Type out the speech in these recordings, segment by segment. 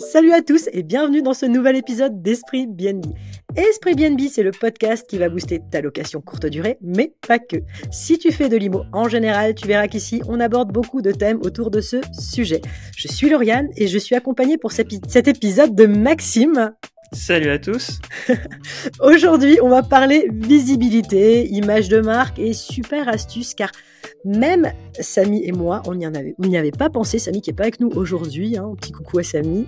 Salut à tous et bienvenue dans ce nouvel épisode d'Esprit BNB. Esprit BNB, c'est le podcast qui va booster ta location courte durée, mais pas que. Si tu fais de l'IMO en général, tu verras qu'ici, on aborde beaucoup de thèmes autour de ce sujet. Je suis Lauriane et je suis accompagnée pour cet épisode de Maxime. Salut à tous. Aujourd'hui, on va parler visibilité, image de marque et super astuces car même Samy et moi, on n'y avait pas pensé. Samy qui est pas avec nous aujourd'hui, petit coucou à Samy.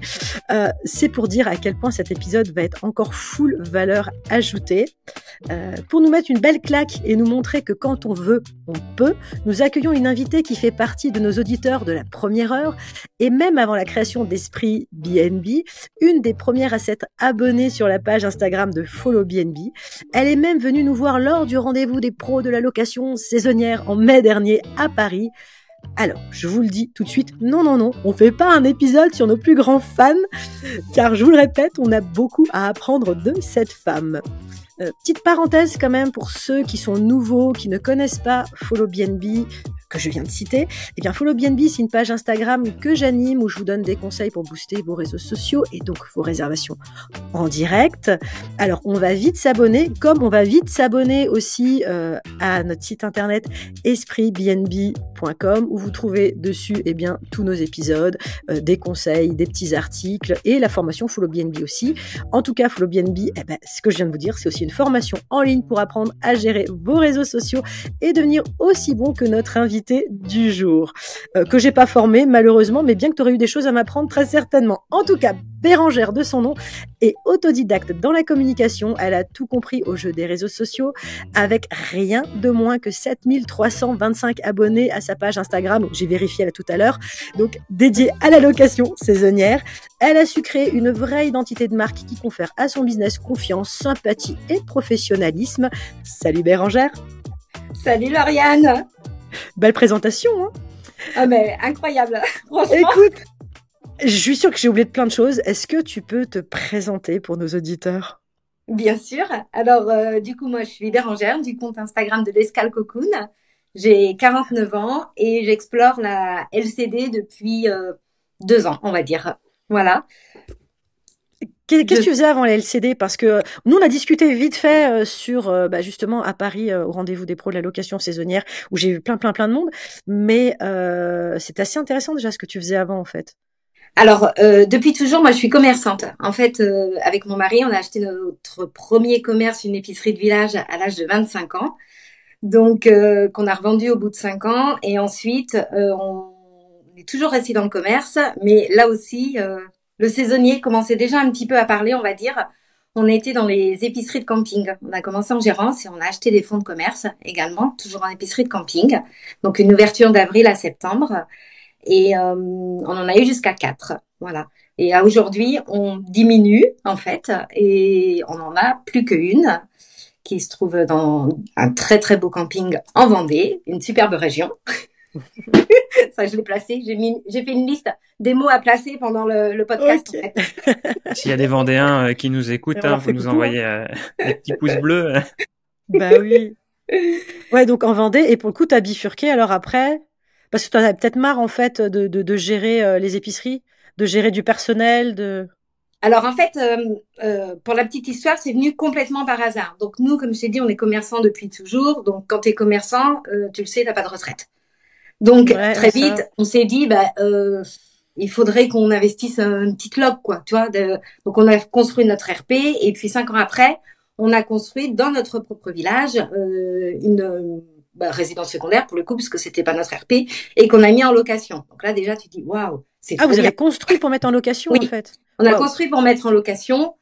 C'est pour dire à quel point cet épisode va être encore full valeur ajoutée. Pour nous mettre une belle claque et nous montrer que quand on veut, on peut, nous accueillons une invitée qui fait partie de nos auditeurs de la première heure et même avant la création d'Esprit BNB, une des premières à s'être abonnée sur la page Instagram de Follow BNB. Elle est même venue nous voir lors du rendez-vous des pros de la location saisonnière en mai dernier à Paris. Alors, je vous le dis tout de suite, non, on fait pas un épisode sur nos plus grands fans, car je vous le répète, on a beaucoup à apprendre de cette femme. Petite parenthèse quand même pour ceux qui sont nouveaux, qui ne connaissent pas Follow BNB, que je viens de citer. Eh bien, Follow BNB, c'est une page Instagram que j'anime où je vous donne des conseils pour booster vos réseaux sociaux et donc vos réservations en direct. Alors, on va vite s'abonner, comme on va vite s'abonner aussi à notre site internet espritbnb.com où vous trouvez dessus tous nos épisodes, des conseils, des petits articles et la formation Follow BNB aussi. En tout cas, Follow BNB, ce que je viens de vous dire, c'est aussi une formation en ligne pour apprendre à gérer vos réseaux sociaux et devenir aussi bon que notre invité du jour, que j'ai pas formé malheureusement, mais bien que tu aurais eu des choses à m'apprendre très certainement. En tout cas, Bérangère de son nom est autodidacte dans la communication, elle a tout compris au jeu des réseaux sociaux, avec rien de moins que 7325 abonnés à sa page Instagram, j'ai vérifié là tout à l'heure, donc dédiée à la location saisonnière. Elle a su créer une vraie identité de marque qui confère à son business confiance, sympathie et professionnalisme. Salut Bérangère. Salut Lauriane. Belle présentation, hein. Ah mais incroyable, franchement. Écoute, je suis sûre que j'ai oublié plein de choses. Est-ce que tu peux te présenter pour nos auditeurs? Bien sûr. Alors, du coup, moi, je suis Bérangère du compte Instagram de l'Escale Cocoon. J'ai 49 ans et j'explore la LCD depuis 2 ans, on va dire. Voilà. Qu'est-ce que tu faisais avant la LCD? Parce que nous, on a discuté vite fait sur, justement, à Paris, au rendez-vous des pros de la location saisonnière, où j'ai vu plein de monde. Mais c'est assez intéressant déjà ce que tu faisais avant, en fait. Alors, depuis toujours, moi, je suis commerçante. En fait, avec mon mari, on a acheté notre premier commerce, une épicerie de village, à l'âge de 25 ans. Donc, qu'on a revendu au bout de 5 ans. Et ensuite, on est toujours resté dans le commerce. Mais là aussi, le saisonnier commençait déjà un petit peu à parler, on va dire. On était dans les épiceries de camping. On a commencé en gérance et on a acheté des fonds de commerce également, toujours en épicerie de camping. Donc, une ouverture d'avril à septembre. Et on en a eu jusqu'à 4. Voilà. Et aujourd'hui, on diminue, en fait, et on en a plus qu'une qui se trouve dans un très, très beau camping en Vendée, une superbe région. Ça, je l'ai placé. J'ai fait une liste des mots à placer pendant le podcast. Okay. En fait. S'il y a des Vendéens qui nous écoutent, vous nous envoyez des petits pouces bleus. Bah oui. Ouais, donc en Vendée. Et pour le coup, t'as bifurqué alors après? Parce que tu en as peut-être marre, en fait, de gérer les épiceries, de gérer du personnel, Alors, en fait, pour la petite histoire, c'est venu complètement par hasard. Donc, nous, comme je t'ai dit, on est commerçants depuis toujours. Donc, quand tu es commerçant, tu le sais, t'as pas de retraite. Donc, ouais, très vite, on s'est dit, il faudrait qu'on investisse une petite log, quoi, tu vois. Donc, on a construit notre RP et puis 5 ans après, on a construit dans notre propre village une résidence secondaire pour le coup, parce que c'était pas notre RP et qu'on a mis en location. Donc là, déjà, tu dis, waouh, c'est vous avez construit pour mettre en location, oui, en fait. On a construit pour mettre en location,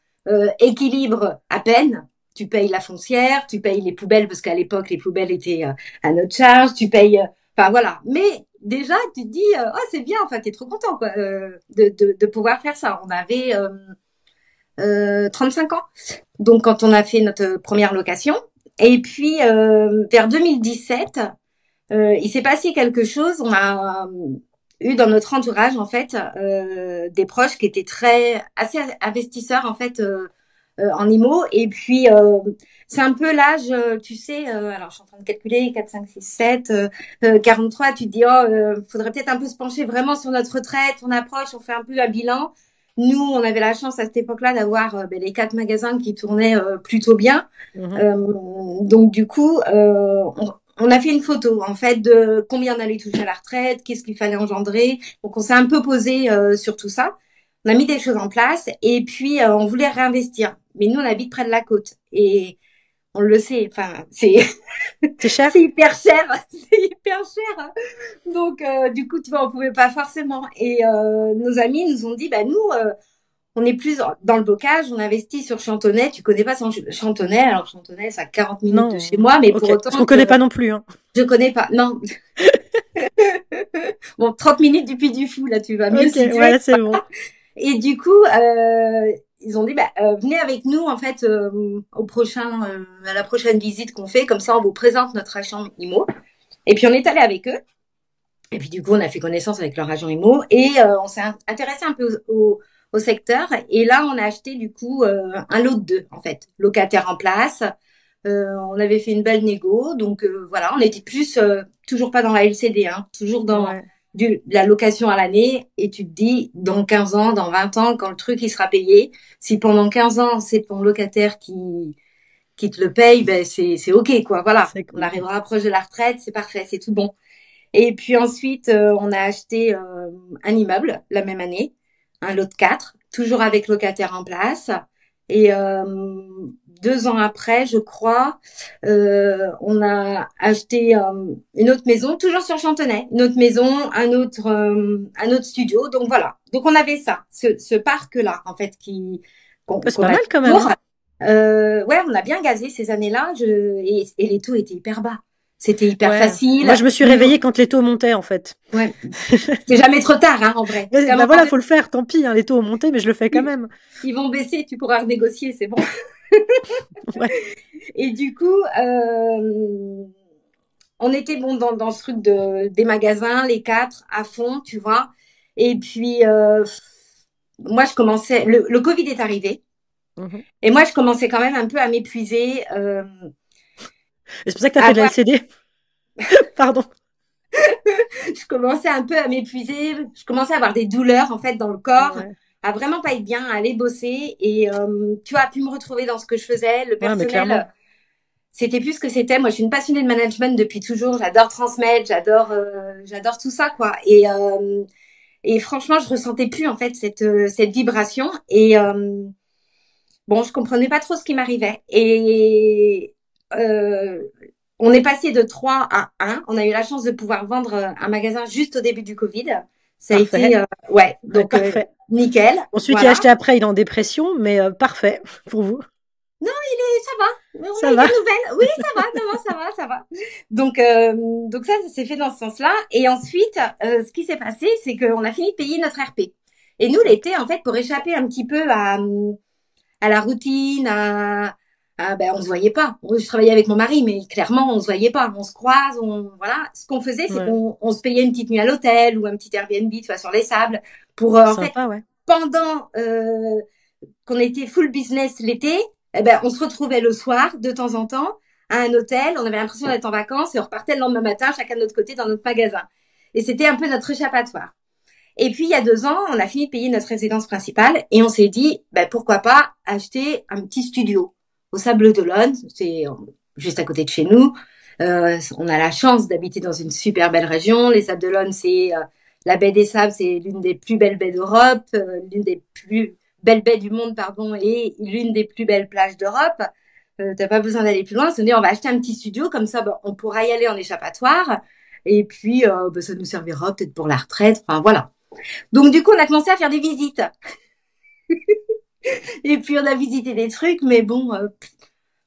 équilibre à peine. Tu payes la foncière, tu payes les poubelles, parce qu'à l'époque, les poubelles étaient à notre charge, tu payes, voilà. Mais déjà, tu te dis, c'est bien, enfin, t'es trop content, quoi, de pouvoir faire ça. On avait 35 ans. Donc, quand on a fait notre première location, et puis, vers 2017, il s'est passé quelque chose. On a eu dans notre entourage, en fait, des proches qui étaient assez investisseurs, en fait, en IMO. Et puis, c'est un peu l'âge, tu sais, alors je suis en train de calculer, 4, 5, 6, 7, 43, tu te dis, faudrait peut-être un peu se pencher vraiment sur notre retraite, on approche, on fait un peu un bilan. Nous, on avait la chance à cette époque-là d'avoir les 4 magasins qui tournaient plutôt bien. Donc du coup, on a fait une photo en fait de combien on allait toucher à la retraite, qu'est-ce qu'il fallait engendrer. Donc on s'est un peu posé sur tout ça. On a mis des choses en place et puis on voulait réinvestir. Mais nous, on habite près de la côte et on le sait. Enfin, c'est cher. c'est hyper cher, c'est hyper cher. Donc du coup, tu vois, on pouvait pas forcément. Et nos amis nous ont dit, bah nous. On est plus dans le bocage, on investit sur Chantonnay. Tu connais pas Chantonnay, alors Chantonnay, c'est à 40 minutes de chez moi, mais pour autant. Parce qu'on connaît pas non plus, hein. Je connais pas, non. Bon, 30 minutes du Puy du Fou, là, tu vas mieux situer. Ouais, c'est bon. Et du coup, ils ont dit, venez avec nous, en fait, à la prochaine visite qu'on fait, comme ça, on vous présente notre agent IMO. Et puis, on est allé avec eux. Et puis, du coup, on a fait connaissance avec leur agent IMO et on s'est intéressé un peu au secteur. Et là, on a acheté du coup un lot de 2, en fait, locataire en place. On avait fait une belle négo, donc voilà, on était plus toujours pas dans la LCD, hein, toujours dans la location à l'année. Et tu te dis, dans 15 ans, dans 20 ans, quand le truc il sera payé, si pendant 15 ans c'est ton locataire qui te le paye, ben c'est ok quoi. Voilà, cool. On arrivera proche de la retraite, c'est parfait, c'est tout bon. Et puis ensuite, on a acheté un immeuble la même année. Un lot de 4, toujours avec locataire en place. Et 2 ans après, je crois, on a acheté une autre maison, toujours sur Chantonnay. Une autre maison, un autre studio. Donc voilà. Donc on avait ça, ce parc-là, en fait, c'est pas mal quand même. Ouais, on a bien gazé ces années-là. Et les taux étaient hyper bas. C'était hyper facile. Moi, je me suis réveillée quand les taux montaient, en fait. Ouais. C'est jamais trop tard, hein, en vrai. Voilà, faut le faire. Tant pis, hein, les taux ont monté, mais je le fais quand même. Ils vont baisser, tu pourras renégocier, c'est bon. Et du coup, on était bon dans ce truc des magasins, les 4 à fond, tu vois. Et puis, moi, je commençais. Le Covid est arrivé. Et moi, je commençais quand même un peu à m'épuiser. C'est pour ça que tu as fait de la LCD. Pardon. Je commençais un peu à m'épuiser. Je commençais à avoir des douleurs, en fait, dans le corps. À vraiment pas être bien, à aller bosser. Et tu vois, à plus me retrouver dans ce que je faisais. Le personnel, c'était plus ce que c'était. Moi, je suis une passionnée de management depuis toujours. J'adore transmettre, j'adore tout ça, quoi. Et franchement, je ressentais plus, en fait, cette vibration. Et bon, je comprenais pas trop ce qui m'arrivait. Et on est passé de 3 à 1. On a eu la chance de pouvoir vendre un magasin juste au début du Covid. Ça parfait. a été, donc nickel. Ensuite, il a acheté après, il est en dépression, mais parfait pour vous. Non, ça va. On a eu des nouvelles. Oui, ça va. Non, ça va. Donc ça s'est fait dans ce sens-là. Et ensuite, ce qui s'est passé, c'est qu'on a fini de payer notre RP. Et nous, l'été, en fait, pour échapper un petit peu à la routine, on se voyait pas. Je travaillais avec mon mari, mais clairement, on se voyait pas. On se croise, voilà. Ce qu'on faisait, c'est qu'on se payait une petite nuit à l'hôtel ou un petit Airbnb, tu vois, sur les sables, pour en fait, pendant qu'on était full business l'été, on se retrouvait le soir, de temps en temps, à un hôtel. On avait l'impression d'être en vacances et on repartait le lendemain matin, chacun de notre côté, dans notre magasin. Et c'était un peu notre échappatoire. Et puis, il y a 2 ans, on a fini de payer notre résidence principale et on s'est dit, pourquoi pas acheter un petit studio au Sable d'Olonne, c'est juste à côté de chez nous. On a la chance d'habiter dans une super belle région. Les Sables d'Olonne, c'est la baie des Sables, c'est l'une des plus belles baies d'Europe, l'une des plus belles baies du monde, pardon, et l'une des plus belles plages d'Europe. T'as pas besoin d'aller plus loin. On s'est dit, on va acheter un petit studio, comme ça, on pourra y aller en échappatoire. Et puis, ça nous servira peut-être pour la retraite. Enfin, voilà. Donc, du coup, on a commencé à faire des visites. Et puis, on a visité des trucs, mais bon,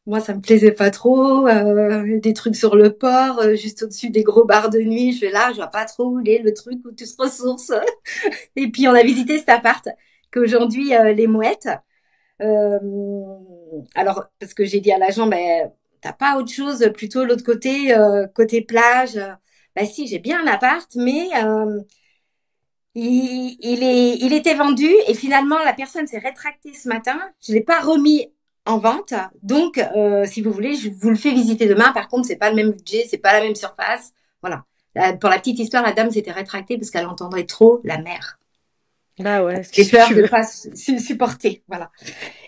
moi, ça me plaisait pas trop. Des trucs sur le port, juste au-dessus des gros bars de nuit. Je vais là, je vois pas trop où est le truc où tu se ressources. Et puis, on a visité cet appart qu'aujourd'hui, les Mouettes. Alors, parce que j'ai dit à l'agent, t'as pas autre chose, plutôt l'autre côté, côté plage. Si, j'ai bien un appart, mais il était vendu et finalement la personne s'est rétractée ce matin. Je l'ai pas remis en vente, donc si vous voulez, je vous le fais visiter demain. Par contre, c'est pas le même budget, c'est pas la même surface. Voilà. Pour la petite histoire, la dame s'était rétractée parce qu'elle entendrait trop la mer. Bah ouais. J'ai peur de pas supporter, voilà.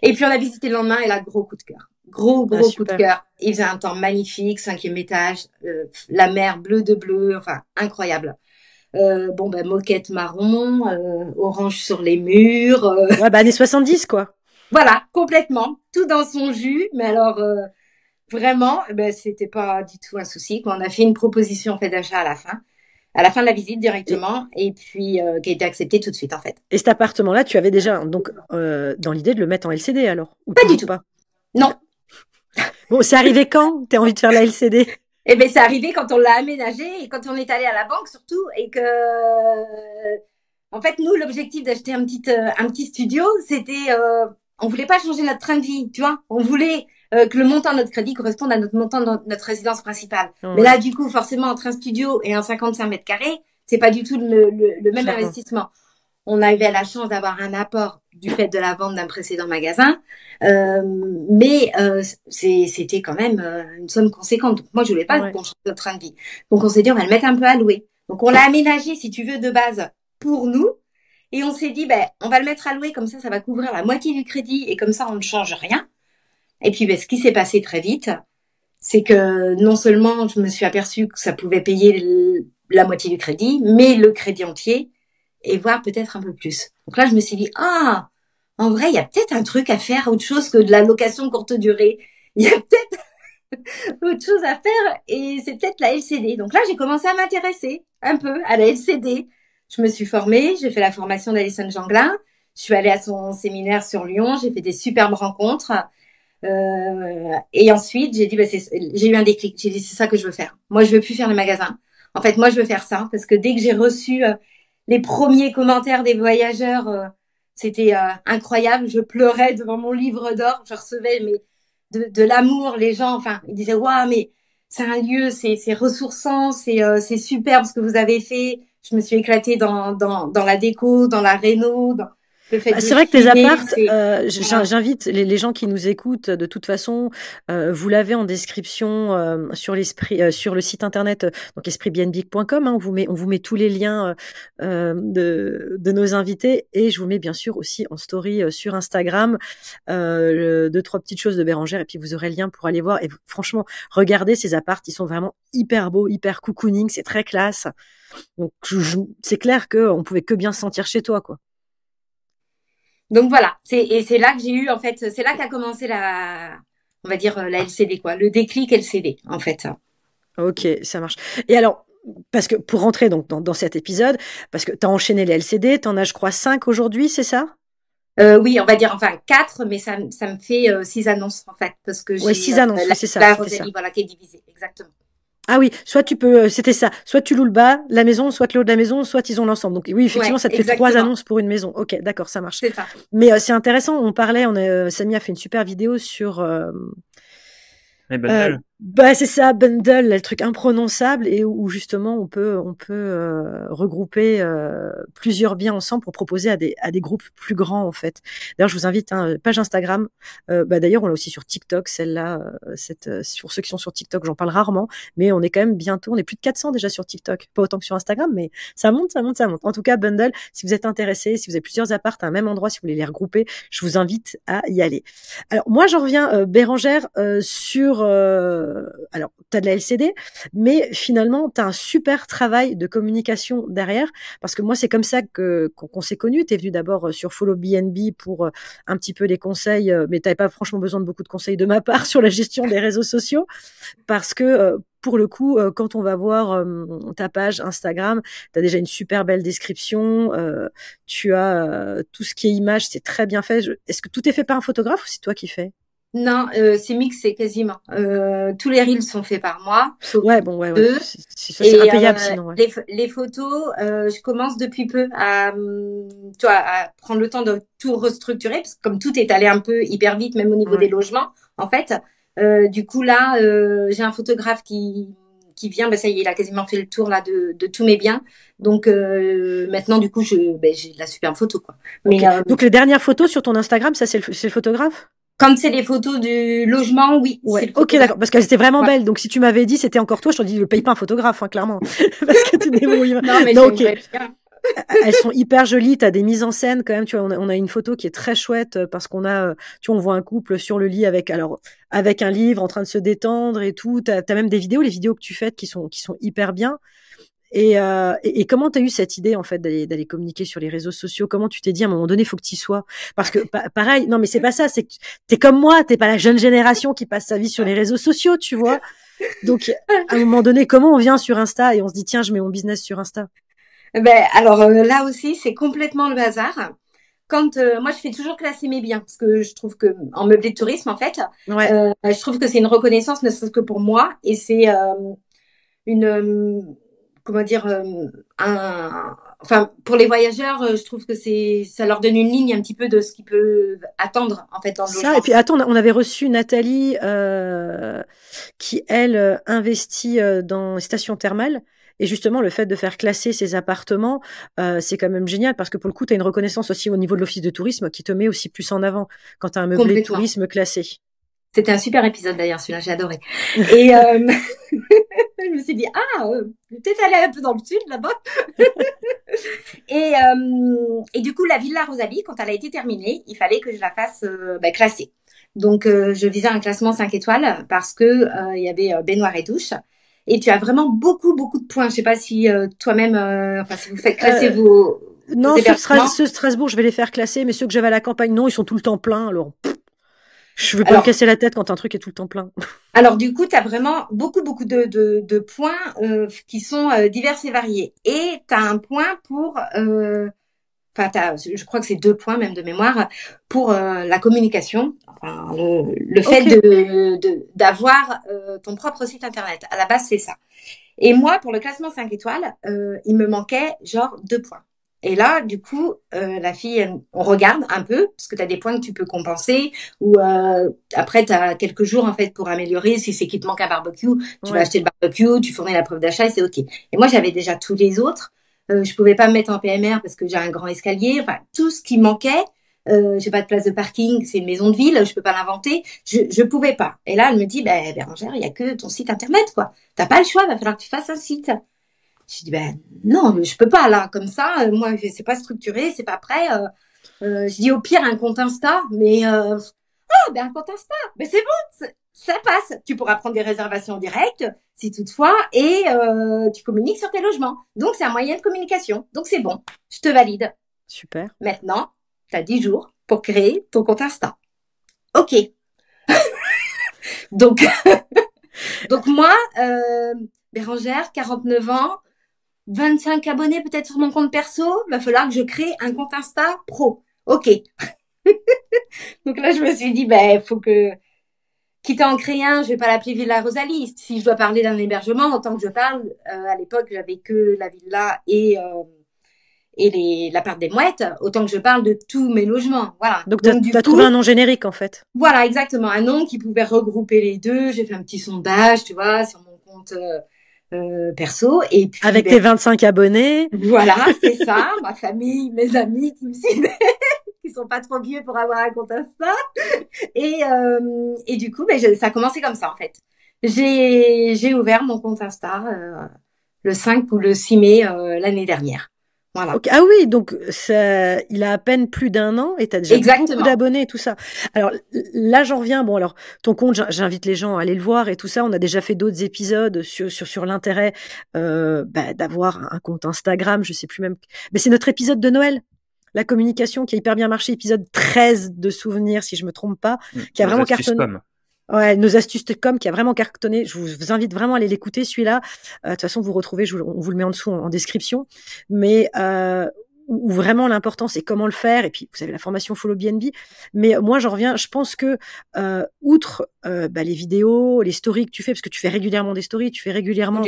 Et puis on a visité le lendemain et là, gros coup de cœur. Gros coup de cœur. Il faisait un temps magnifique, 5e étage, la mer bleu de bleu, enfin incroyable. Moquette marron, orange sur les murs. Ouais, années 70 quoi. Voilà, complètement, tout dans son jus. Mais alors vraiment, c'était pas du tout un souci. On a fait une proposition en fait d'achat à la fin de la visite directement, et puis qui a été acceptée tout de suite en fait. Et cet appartement-là, tu avais déjà donc dans l'idée de le mettre en LCD alors, ou pas du tout. Pas non. Bon, c'est arrivé quand t'as envie de faire la LCD? C'est arrivé quand on l'a aménagé et quand on est allé à la banque surtout, et que en fait nous l'objectif d'acheter un petit studio, c'était on voulait pas changer notre train de vie, tu vois. On voulait que le montant de notre crédit corresponde à notre montant de notre résidence principale. Ouais. Mais là, du coup, forcément, entre un studio et un 55 mètres carrés, c'est pas du tout le même investissement. On avait la chance d'avoir un apport du fait de la vente d'un précédent magasin, mais c'était quand même une somme conséquente. Donc moi, je voulais pas qu'on change notre train de vie. Donc on s'est dit, on va le mettre un peu à louer. Donc on l'a aménagé, si tu veux, de base pour nous. Et on s'est dit, on va le mettre à louer, comme ça va couvrir la moitié du crédit, et comme ça, on ne change rien. Et puis, ce qui s'est passé très vite, c'est que non seulement je me suis aperçue que ça pouvait payer la moitié du crédit, mais le crédit entier, et voire peut-être un peu plus. Donc là, je me suis dit, en vrai, il y a peut-être un truc à faire, autre chose que de la location courte durée. Il y a peut-être autre chose à faire, et c'est peut-être la LCD. Donc là, j'ai commencé à m'intéresser un peu à la LCD. Je me suis formée, j'ai fait la formation d'Alison Janglin, je suis allée à son séminaire sur Lyon, j'ai fait des superbes rencontres, et ensuite j'ai dit, j'ai eu un déclic, j'ai dit c'est ça que je veux faire. Moi je veux plus faire les magasins. En fait moi je veux faire ça, parce que dès que j'ai reçu les premiers commentaires des voyageurs, c'était incroyable, je pleurais devant mon livre d'or, je recevais de l'amour, les gens, enfin ils disaient waouh, mais c'est un lieu, c'est ressourçant, c'est superbe ce que vous avez fait. Je me suis éclatée dans la déco, dans la réno, dans le fait c'est vrai que les apparts, j'invite les gens qui nous écoutent, de toute façon, vous l'avez en description sur le site internet, donc espritbnb.com, on vous met tous les liens de nos invités, et je vous mets bien sûr aussi en story sur Instagram 2-3 petites choses de Bérengère, et puis vous aurez le lien pour aller voir. Et franchement, regardez ces apparts, ils sont vraiment hyper beaux, hyper cocooning, c'est très classe. Donc c'est clair qu'on pouvait que bien se sentir chez toi, quoi. Donc voilà, c'est là que j'ai eu, en fait, c'est là qu'a commencé on va dire la LCD, quoi, le déclic LCD, en fait. Ok, ça marche. Et alors, parce que pour rentrer donc dans cet épisode, parce que tu as enchaîné les LCD, tu en as, je crois, 5 aujourd'hui, c'est ça? Oui, on va dire 4, mais ça me fait 6 annonces, en fait, parce que j'ai 6 annonces, c'est ça. La Rosélie, voilà, qui est divisée, exactement. Ah oui, soit tu peux, c'était ça, soit tu loues le bas, la maison, soit le haut de la maison, soit ils ont l'ensemble. Donc oui, effectivement, ça te fait 3 annonces pour une maison. Ok, d'accord, ça marche. C'est ça. Mais c'est intéressant, Samy a fait une super vidéo sur... les bundles. C'est ça, bundle, le truc imprononçable, et où justement on peut regrouper plusieurs biens ensemble pour proposer à des groupes plus grands, en fait. D'ailleurs, je vous invite, page Instagram. D'ailleurs, on l'a aussi sur TikTok, celle-là. Pour ceux qui sont sur TikTok, j'en parle rarement, mais on est quand même bientôt, on est plus de 400 déjà sur TikTok, pas autant que sur Instagram, mais ça monte. En tout cas, bundle, si vous êtes intéressés, si vous avez plusieurs apparts à un même endroit, si vous voulez les regrouper, je vous invite à y aller. Alors moi, j'en reviens, Bérengère, sur alors, tu as de la LCD, mais finalement, tu as un super travail de communication derrière, parce que moi, c'est comme ça qu'on s'est connus. Tu es venu d'abord sur Follow BNB pour un petit peu les conseils, mais tu n'avais pas franchement besoin de beaucoup de conseils de ma part sur la gestion des réseaux sociaux, parce que pour le coup, quand on va voir ta page Instagram, tu as déjà une super belle description, tu as tout ce qui est image, c'est très bien fait. Est-ce que tout est fait par un photographe ou c'est toi qui fais? Non, c'est mixé quasiment. Tous les reels sont faits par moi. Ouais. C'est impayable sinon. Ouais. Les photos, je commence depuis peu à prendre le temps de tout restructurer, parce que comme tout est allé un peu hyper vite, même au niveau des logements, en fait. Du coup là, j'ai un photographe qui vient. Ça y est, il a quasiment fait le tour là de tous mes biens. Donc maintenant, du coup, j'ai de la superbe photo, quoi. Mais donc les dernières photos sur ton Instagram, ça c'est le photographe? Quand c'est les photos du logement, oui. Ouais. Ok, d'accord. Parce qu'elles étaient vraiment belles. Donc, si tu m'avais dit c'était encore toi, je t'aurais dit, ne paye pas un photographe, clairement. Parce que tu débrouilles. Non, mais ok. Elles sont hyper jolies, t'as des mises en scène quand même, tu vois, on a une photo qui est très chouette parce qu'on a, tu vois, on voit un couple sur le lit avec un livre en train de se détendre et tout. T'as même des vidéos, les vidéos que tu fais qui sont hyper bien. Et comment t'as eu cette idée en fait d'aller communiquer sur les réseaux sociaux? Comment tu t'es dit à un moment donné faut que t'y sois? Parce que pareil, non mais c'est pas ça, c'est que t'es comme moi, t'es pas la jeune génération qui passe sa vie sur les réseaux sociaux, tu vois. Donc à un moment donné, comment on vient sur Insta et on se dit tiens je mets mon business sur Insta? Ben, alors là aussi, c'est complètement le hasard. Quand moi, je fais toujours classer mes biens parce que je trouve que en meublé de tourisme, en fait, Ouais. je trouve que c'est une reconnaissance, ne serait-ce que pour moi, et c'est une comment dire enfin pour les voyageurs, je trouve que ça leur donne une ligne un petit peu de ce qu'ils peuvent attendre en fait dans le Ça, logement. et puis attends, on avait reçu Nathalie qui, elle, investit dans les stations thermales. Et justement, le fait de faire classer ses appartements, c'est quand même génial parce que pour le coup, tu as une reconnaissance aussi au niveau de l'office de tourisme qui te met aussi plus en avant quand tu as un meublé de Complètement. tourisme classé. C'était un super épisode d'ailleurs, celui-là, j'ai adoré. Et je me suis dit, je vais peut-être aller un peu dans le sud là-bas. Et du coup, la Villa Rosalie, quand elle a été terminée, il fallait que je la fasse classer. Donc, je visais un classement 5 étoiles parce que il y avait baignoire et douche. Et tu as vraiment beaucoup, beaucoup de points. Je sais pas si toi-même, enfin, si vous faites classer vos Non, hébergements. ceux de Strasbourg, je vais les faire classer, mais ceux que j'avais à la campagne, non, ils sont tout le temps pleins. Alors, je veux pas me casser la tête quand un truc est tout le temps plein. Alors du coup, tu as vraiment beaucoup, beaucoup de points qui sont divers et variés. Et tu as un point pour... je crois que c'est 2 points même de mémoire pour la communication, enfin, le fait d'avoir ton propre site internet. À la base, c'est ça. Et moi, pour le classement 5 étoiles, il me manquait genre 2 points. Et là, du coup, la fille, on regarde un peu, parce que tu as des points que tu peux compenser, ou après, tu as quelques jours en fait pour améliorer. Si c'est qu'il te manque un barbecue, tu vas acheter le barbecue, tu fournis la preuve d'achat et c'est OK. Et moi, j'avais déjà tous les autres. Je pouvais pas me mettre en PMR parce que j'ai un grand escalier. Enfin, tout ce qui manquait, j'ai pas de place de parking, c'est une maison de ville, je peux pas l'inventer. Je pouvais pas. Et là, elle me dit, Bérangère, il y a que ton site internet, quoi. T'as pas le choix, va falloir que tu fasses un site. Je dis non, je peux pas là, comme ça. Moi, c'est pas structuré, c'est pas prêt. Je dis au pire un compte Insta, mais un compte Insta, mais c'est bon, ça passe. Tu pourras prendre des réservations directes, si toutefois, et tu communiques sur tes logements. Donc c'est un moyen de communication. Donc c'est bon, je te valide. Super. Maintenant, tu as 10 jours pour créer ton compte Insta. Ok. Donc moi, Bérangère, 49 ans, 25 abonnés peut-être sur mon compte perso, va falloir que je crée un compte Insta pro. Ok. Donc là, je me suis dit, faut que, quitte à en créer un, je vais pas l'appeler Villa Rosalie. Si je dois parler d'un hébergement, autant que je parle, à l'époque, j'avais que la villa et l'appart des Mouettes, autant que je parle de tous mes logements. Voilà. Donc tu as trouvé un nom générique, en fait. Voilà, exactement. Un nom qui pouvait regrouper les deux. J'ai fait un petit sondage, tu vois, sur mon compte perso. Et puis, avec tes 25 abonnés. Voilà, c'est ça. Ma famille, mes amis qui me suivent, qui sont pas trop vieux pour avoir un compte Insta. Et du coup, ça a commencé comme ça, en fait. J'ai ouvert mon compte Insta le 5 ou le 6 mai l'année dernière. Voilà. Okay. Ah oui, donc il a à peine plus d'1 an et tu as déjà beaucoup d'abonnés et tout ça. Alors là, j'en reviens. Bon, alors ton compte, j'invite les gens à aller le voir et tout ça. On a déjà fait d'autres épisodes sur l'intérêt d'avoir un compte Instagram. Je sais plus même. Mais c'est notre épisode de Noël. La communication qui a hyper bien marché, épisode 13 de souvenirs, si je me trompe pas, qui a vraiment cartonné. Ouais, nos astuces de com qui a vraiment cartonné. Je vous invite vraiment à aller l'écouter, celui-là. De toute façon, vous retrouvez, on vous le met en dessous en description. Mais où vraiment l'important, c'est comment le faire. Et puis, vous avez la formation Follow BNB. Mais moi, j'en reviens. Je pense que outre les vidéos, les stories que tu fais, parce que tu fais régulièrement des stories, tu fais régulièrement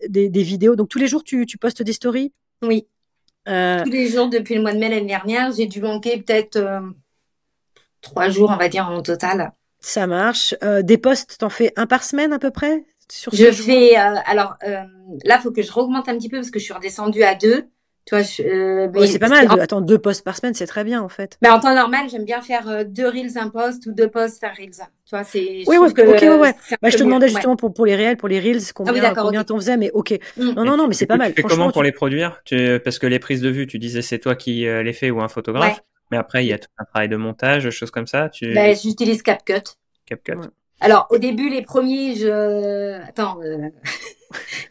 des vidéos. Donc tous les jours, tu postes des stories. Oui. Tous les jours depuis le mois de mai l'année dernière, j'ai dû manquer peut-être 3 jours, on va dire, en total. Ça marche. Des posts, t'en fais un par semaine à peu près je fais là, faut que je augmente un petit peu parce que je suis redescendue à 2. Tu vois, Ouais, c'est pas mal. Attends, 2 posts par semaine, c'est très bien, en fait. Mais en temps normal, j'aime bien faire 2 reels, un post ou 2 posts, un reels. Tu vois, je Oui, trouve que ok, ouais. c'est un Bah, je peu te mieux. demandais Ouais. justement pour les réels, pour les reels, Ah oui, d'accord, combien ok. t'en faisais, mais ok. Mm. Non, mais c'est Du pas coup, mal. tu fais Franchement, comment pour les produire? Parce que les prises de vue, tu disais c'est toi qui les fais ou un Ouais. photographe, mais après, il y a tout un travail de montage, choses comme ça. Ben, j'utilise CapCut. CapCut. ouais. Alors, au début, les premiers, attends,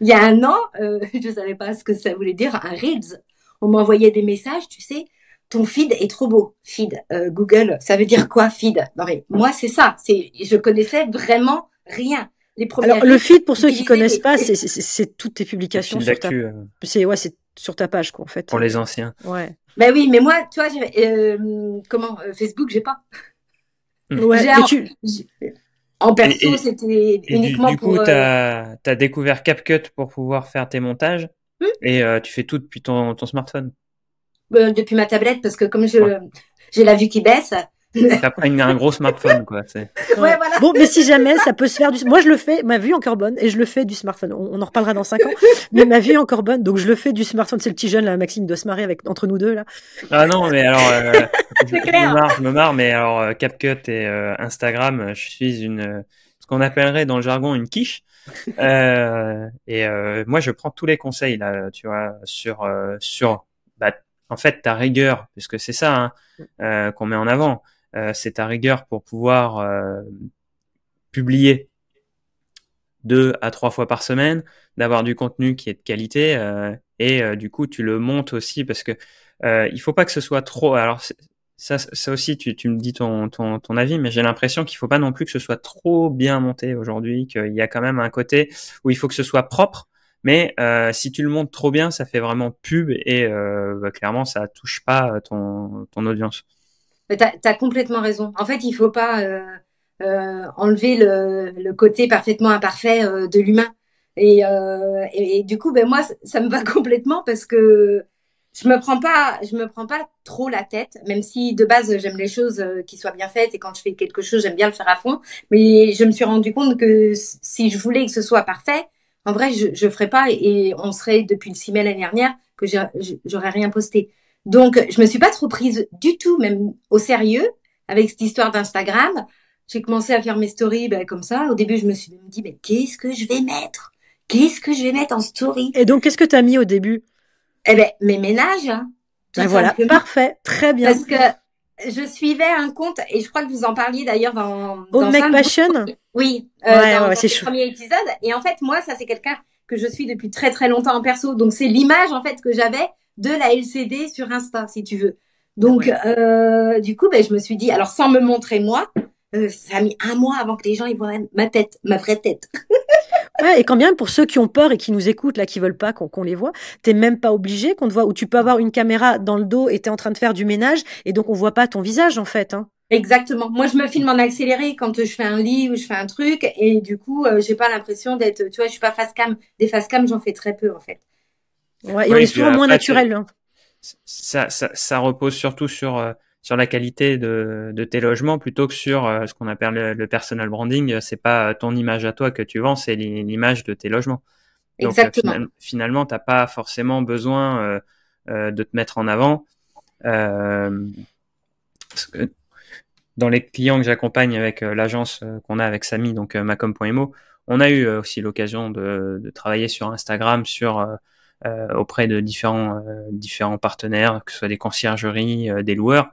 il y a un an, je savais pas ce que ça voulait dire, un Reels. On m'envoyait des messages, tu sais, ton feed est trop beau. Feed, Google, ça veut dire quoi, feed? Non mais moi, c'est ça. Je connaissais vraiment rien. Les premiers Alors, le Reels, feed, pour ceux qui j'utilisais connaissent pas, c'est toutes tes Le publications fil sur ta, d'actu c'est sur ta page, quoi, en fait. pour les anciens. Ouais. Ben oui, mais moi, tu vois, Facebook, j'ai pas. Ouais, J'ai mais en perso, Et c'était uniquement du coup, pour. tu as découvert CapCut pour pouvoir faire tes montages et tu fais tout depuis ton smartphone. Depuis ma tablette, parce que comme Ouais. j'ai la vue qui baisse. T'as pas un gros smartphone, quoi. Ouais, ouais. voilà. Bon, mais si jamais, ça peut se faire moi, je le fais, ma vue est encore bonne, et je le fais du smartphone. On en reparlera dans 5 ans. Mais ma vue est encore bonne, donc je le fais du smartphone. C'est le petit jeune, là, Maxime, doit se marrer entre nous deux, là. Ah non, mais alors, C'est clair. je me marre, mais alors, CapCut et Instagram, je suis ce qu'on appellerait dans le jargon une quiche. Moi, je prends tous les conseils, là, tu vois, bah, en fait, ta rigueur, puisque c'est ça, hein, qu'on met en avant. C'est ta rigueur pour pouvoir publier 2 à 3 fois par semaine, d'avoir du contenu qui est de qualité du coup tu le montes aussi parce que il faut pas que ce soit trop. Alors ça aussi tu me dis ton avis, mais j'ai l'impression qu'il faut pas non plus que ce soit trop bien monté aujourd'hui, qu'il y a quand même un côté où il faut que ce soit propre. Mais si tu le montes trop bien, ça fait vraiment pub et clairement ça touche pas ton audience. Mais t'as complètement raison. En fait, il faut pas enlever le côté parfaitement imparfait de l'humain. Et du coup, ben moi, ça me va complètement parce que je me prends pas trop la tête, même si de base j'aime les choses qui soient bien faites et quand je fais quelque chose, j'aime bien le faire à fond. Mais je me suis rendu compte que si je voulais que ce soit parfait, en vrai, je ferais pas et on serait depuis le 6 mai l'année dernière que j'aurais rien posté. Donc, je me suis pas trop prise du tout, même au sérieux, avec cette histoire d'Instagram. J'ai commencé à faire mes stories ben, comme ça. Au début, je me suis dit, mais qu'est-ce que je vais mettre? Qu'est-ce que je vais mettre en story? Et donc, qu'est-ce que t'as mis au début? Eh ben, mes ménages, hein, tout Ben voilà, simplement. parfait, très bien. Parce que je suivais un compte, et je crois que vous en parliez d'ailleurs dans Home Make un Passion? oui, Ouais, dans c'est les chou. premiers épisodes. Et en fait, moi, ça, c'est quelqu'un que je suis depuis très, très longtemps en perso. Donc, c'est l'image, en fait, que j'avais de la LCD sur Insta, si tu veux. Donc, Ouais. du coup, ben, je me suis dit, alors sans me montrer moi, ça a mis 1 mois avant que les gens ils voient ma tête, ma vraie tête. Ouais, et quand bien pour ceux qui ont peur et qui nous écoutent, là, qui veulent pas qu'on les voit, t'es même pas obligé qu'on te voit, ou tu peux avoir une caméra dans le dos et t'es en train de faire du ménage, et donc on voit pas ton visage, en fait, hein. Exactement. Moi, je me filme en accéléré quand je fais un lit ou je fais un truc, et du coup, j'ai pas l'impression d'être, tu vois, je suis pas face cam. Des face cam, j'en fais très peu, en fait. Ouais, et on Oui, est et puis souvent moins après, naturel, hein. ça repose surtout sur la qualité de tes logements plutôt que sur ce qu'on appelle le personal branding. C'est pas ton image à toi que tu vends, c'est l'image de tes logements. Donc Exactement. finalement, t'as pas forcément besoin de te mettre en avant. Parce que dans les clients que j'accompagne avec l'agence qu'on a avec Samy, donc macom.mo, on a eu aussi l'occasion de travailler sur Instagram, auprès de différents partenaires, que ce soit des conciergeries, des loueurs.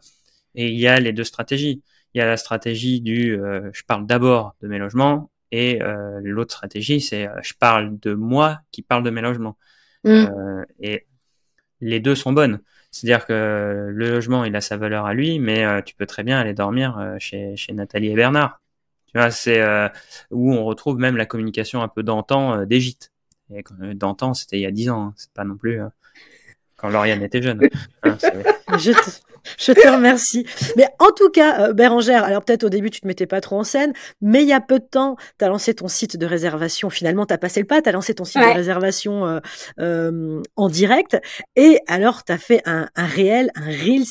Et il y a les 2 stratégies. Il y a la stratégie je parle d'abord de mes logements, et l'autre stratégie, c'est je parle de moi qui parle de mes logements. Et les 2 sont bonnes. C'est-à-dire que le logement, il a sa valeur à lui, mais tu peux très bien aller dormir chez Nathalie et Bernard. Tu vois, c'est où on retrouve même la communication un peu d'antan des gîtes. Et d'antan, c'était il y a 10 ans. Hein. C'est pas non plus quand Lauriane était jeune. Hein, je te remercie. Mais en tout cas, Bérangère, alors peut-être au début tu te mettais pas trop en scène, mais il y a peu de temps, tu as lancé ton site de réservation. Finalement, tu as passé le pas, tu as lancé ton site de réservation en direct. Et alors, tu as fait un Reels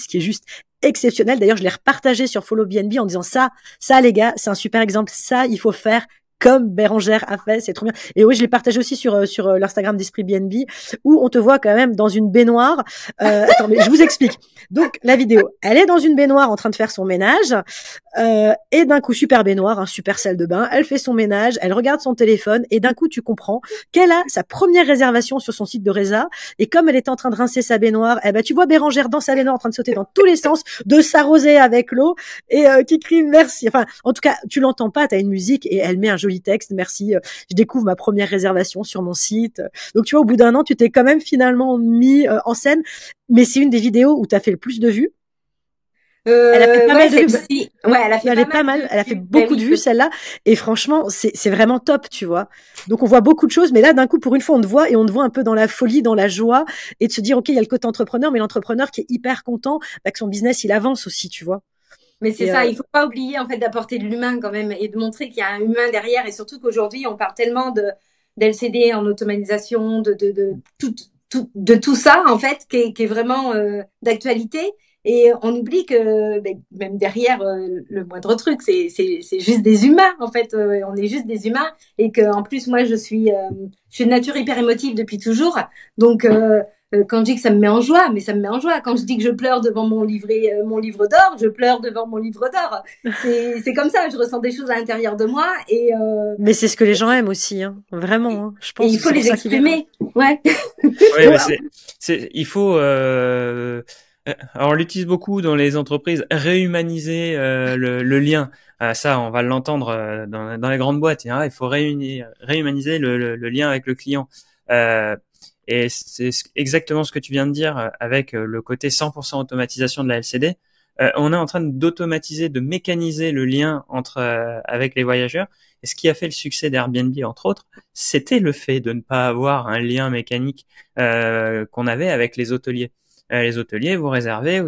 qui est juste exceptionnel. D'ailleurs, je l'ai repartagé sur Follow BNB en disant ça les gars, c'est un super exemple. Ça, il faut faire comme Bérangère a fait, c'est trop bien. Et oui, je l'ai partagé aussi sur l'Instagram d'Esprit BNB, où on te voit quand même dans une baignoire. Attends, mais je vous explique. Donc, la vidéo, elle est dans une baignoire en train de faire son ménage, et d'un coup, super baignoire, un super salle de bain, elle fait son ménage, elle regarde son téléphone, et d'un coup, tu comprends qu'elle a sa première réservation sur son site de Reza, et comme elle était en train de rincer sa baignoire, eh ben, tu vois Bérangère dans sa baignoire en train de sauter dans tous les sens, de s'arroser avec l'eau, et qui crie merci. Enfin, en tout cas, tu l'entends pas, t'as une musique, et elle met un joli texte, merci, je découvre ma première réservation sur mon site. Donc, tu vois, au bout d'un an, tu t'es quand même finalement mis en scène, mais c'est une des vidéos où tu as fait le plus de vues. Elle a fait pas mal de vues. Ouais, elle a fait Elle est pas mal. Elle a fait beaucoup de vues, celle-là. Et franchement, c'est vraiment top, tu vois. Donc, on voit beaucoup de choses. Mais là, d'un coup, pour une fois, on te voit et on te voit un peu dans la folie, dans la joie et de se dire, OK, il y a le côté entrepreneur, mais l'entrepreneur qui est hyper content, bah, que son business, il avance aussi, tu vois. Mais c'est ça, il faut pas oublier, en fait, d'apporter de l'humain quand même et de montrer qu'il y a un humain derrière. Et surtout qu'aujourd'hui, on parle tellement d'LCD en automatisation, de tout ça, en fait, qui est vraiment d'actualité. Et on oublie que même derrière le moindre truc, c'est juste des humains en fait. On est juste des humains et que en plus moi je suis de nature hyper émotive depuis toujours. Donc quand je dis que ça me met en joie, mais ça me met en joie. Quand je dis que je pleure devant mon livre d'or, je pleure devant mon livre d'or. C'est comme ça. Je ressens des choses à l'intérieur de moi et. Mais c'est ce que les gens aiment aussi, hein. Vraiment. Hein. Je pense. Et il faut les exprimer. Ouais. Ouais, mais il faut. Alors, on l'utilise beaucoup dans les entreprises, réhumaniser le lien. Ça, on va l'entendre dans les grandes boîtes. Il faut réhumaniser le lien avec le client. Et c'est exactement ce que tu viens de dire avec le côté 100% automatisation de la LCD. On est en train d'automatiser, de mécaniser le lien avec les voyageurs. Et ce qui a fait le succès d'Airbnb, entre autres, c'était le fait de ne pas avoir un lien mécanique qu'on avait avec les hôteliers. Les hôteliers, vous réservez,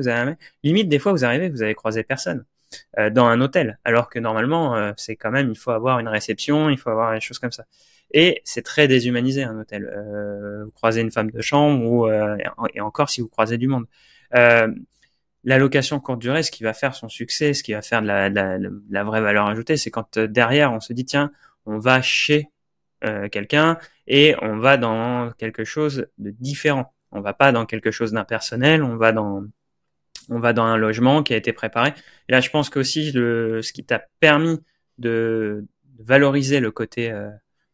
limite des fois vous arrivez, vous avez croisé personne dans un hôtel, alors que normalement c'est quand même, il faut avoir une réception, il faut avoir des choses comme ça. Et c'est très déshumanisé un hôtel. Vous croisez une femme de chambre et encore si vous croisez du monde. La location courte durée, ce qui va faire son succès, ce qui va faire de la vraie valeur ajoutée, c'est quand derrière on se dit tiens, on va chez quelqu'un et on va dans quelque chose de différent. On va pas dans quelque chose d'impersonnel, on va dans un logement qui a été préparé. Et là, je pense qu'aussi ce qui t'a permis de valoriser le côté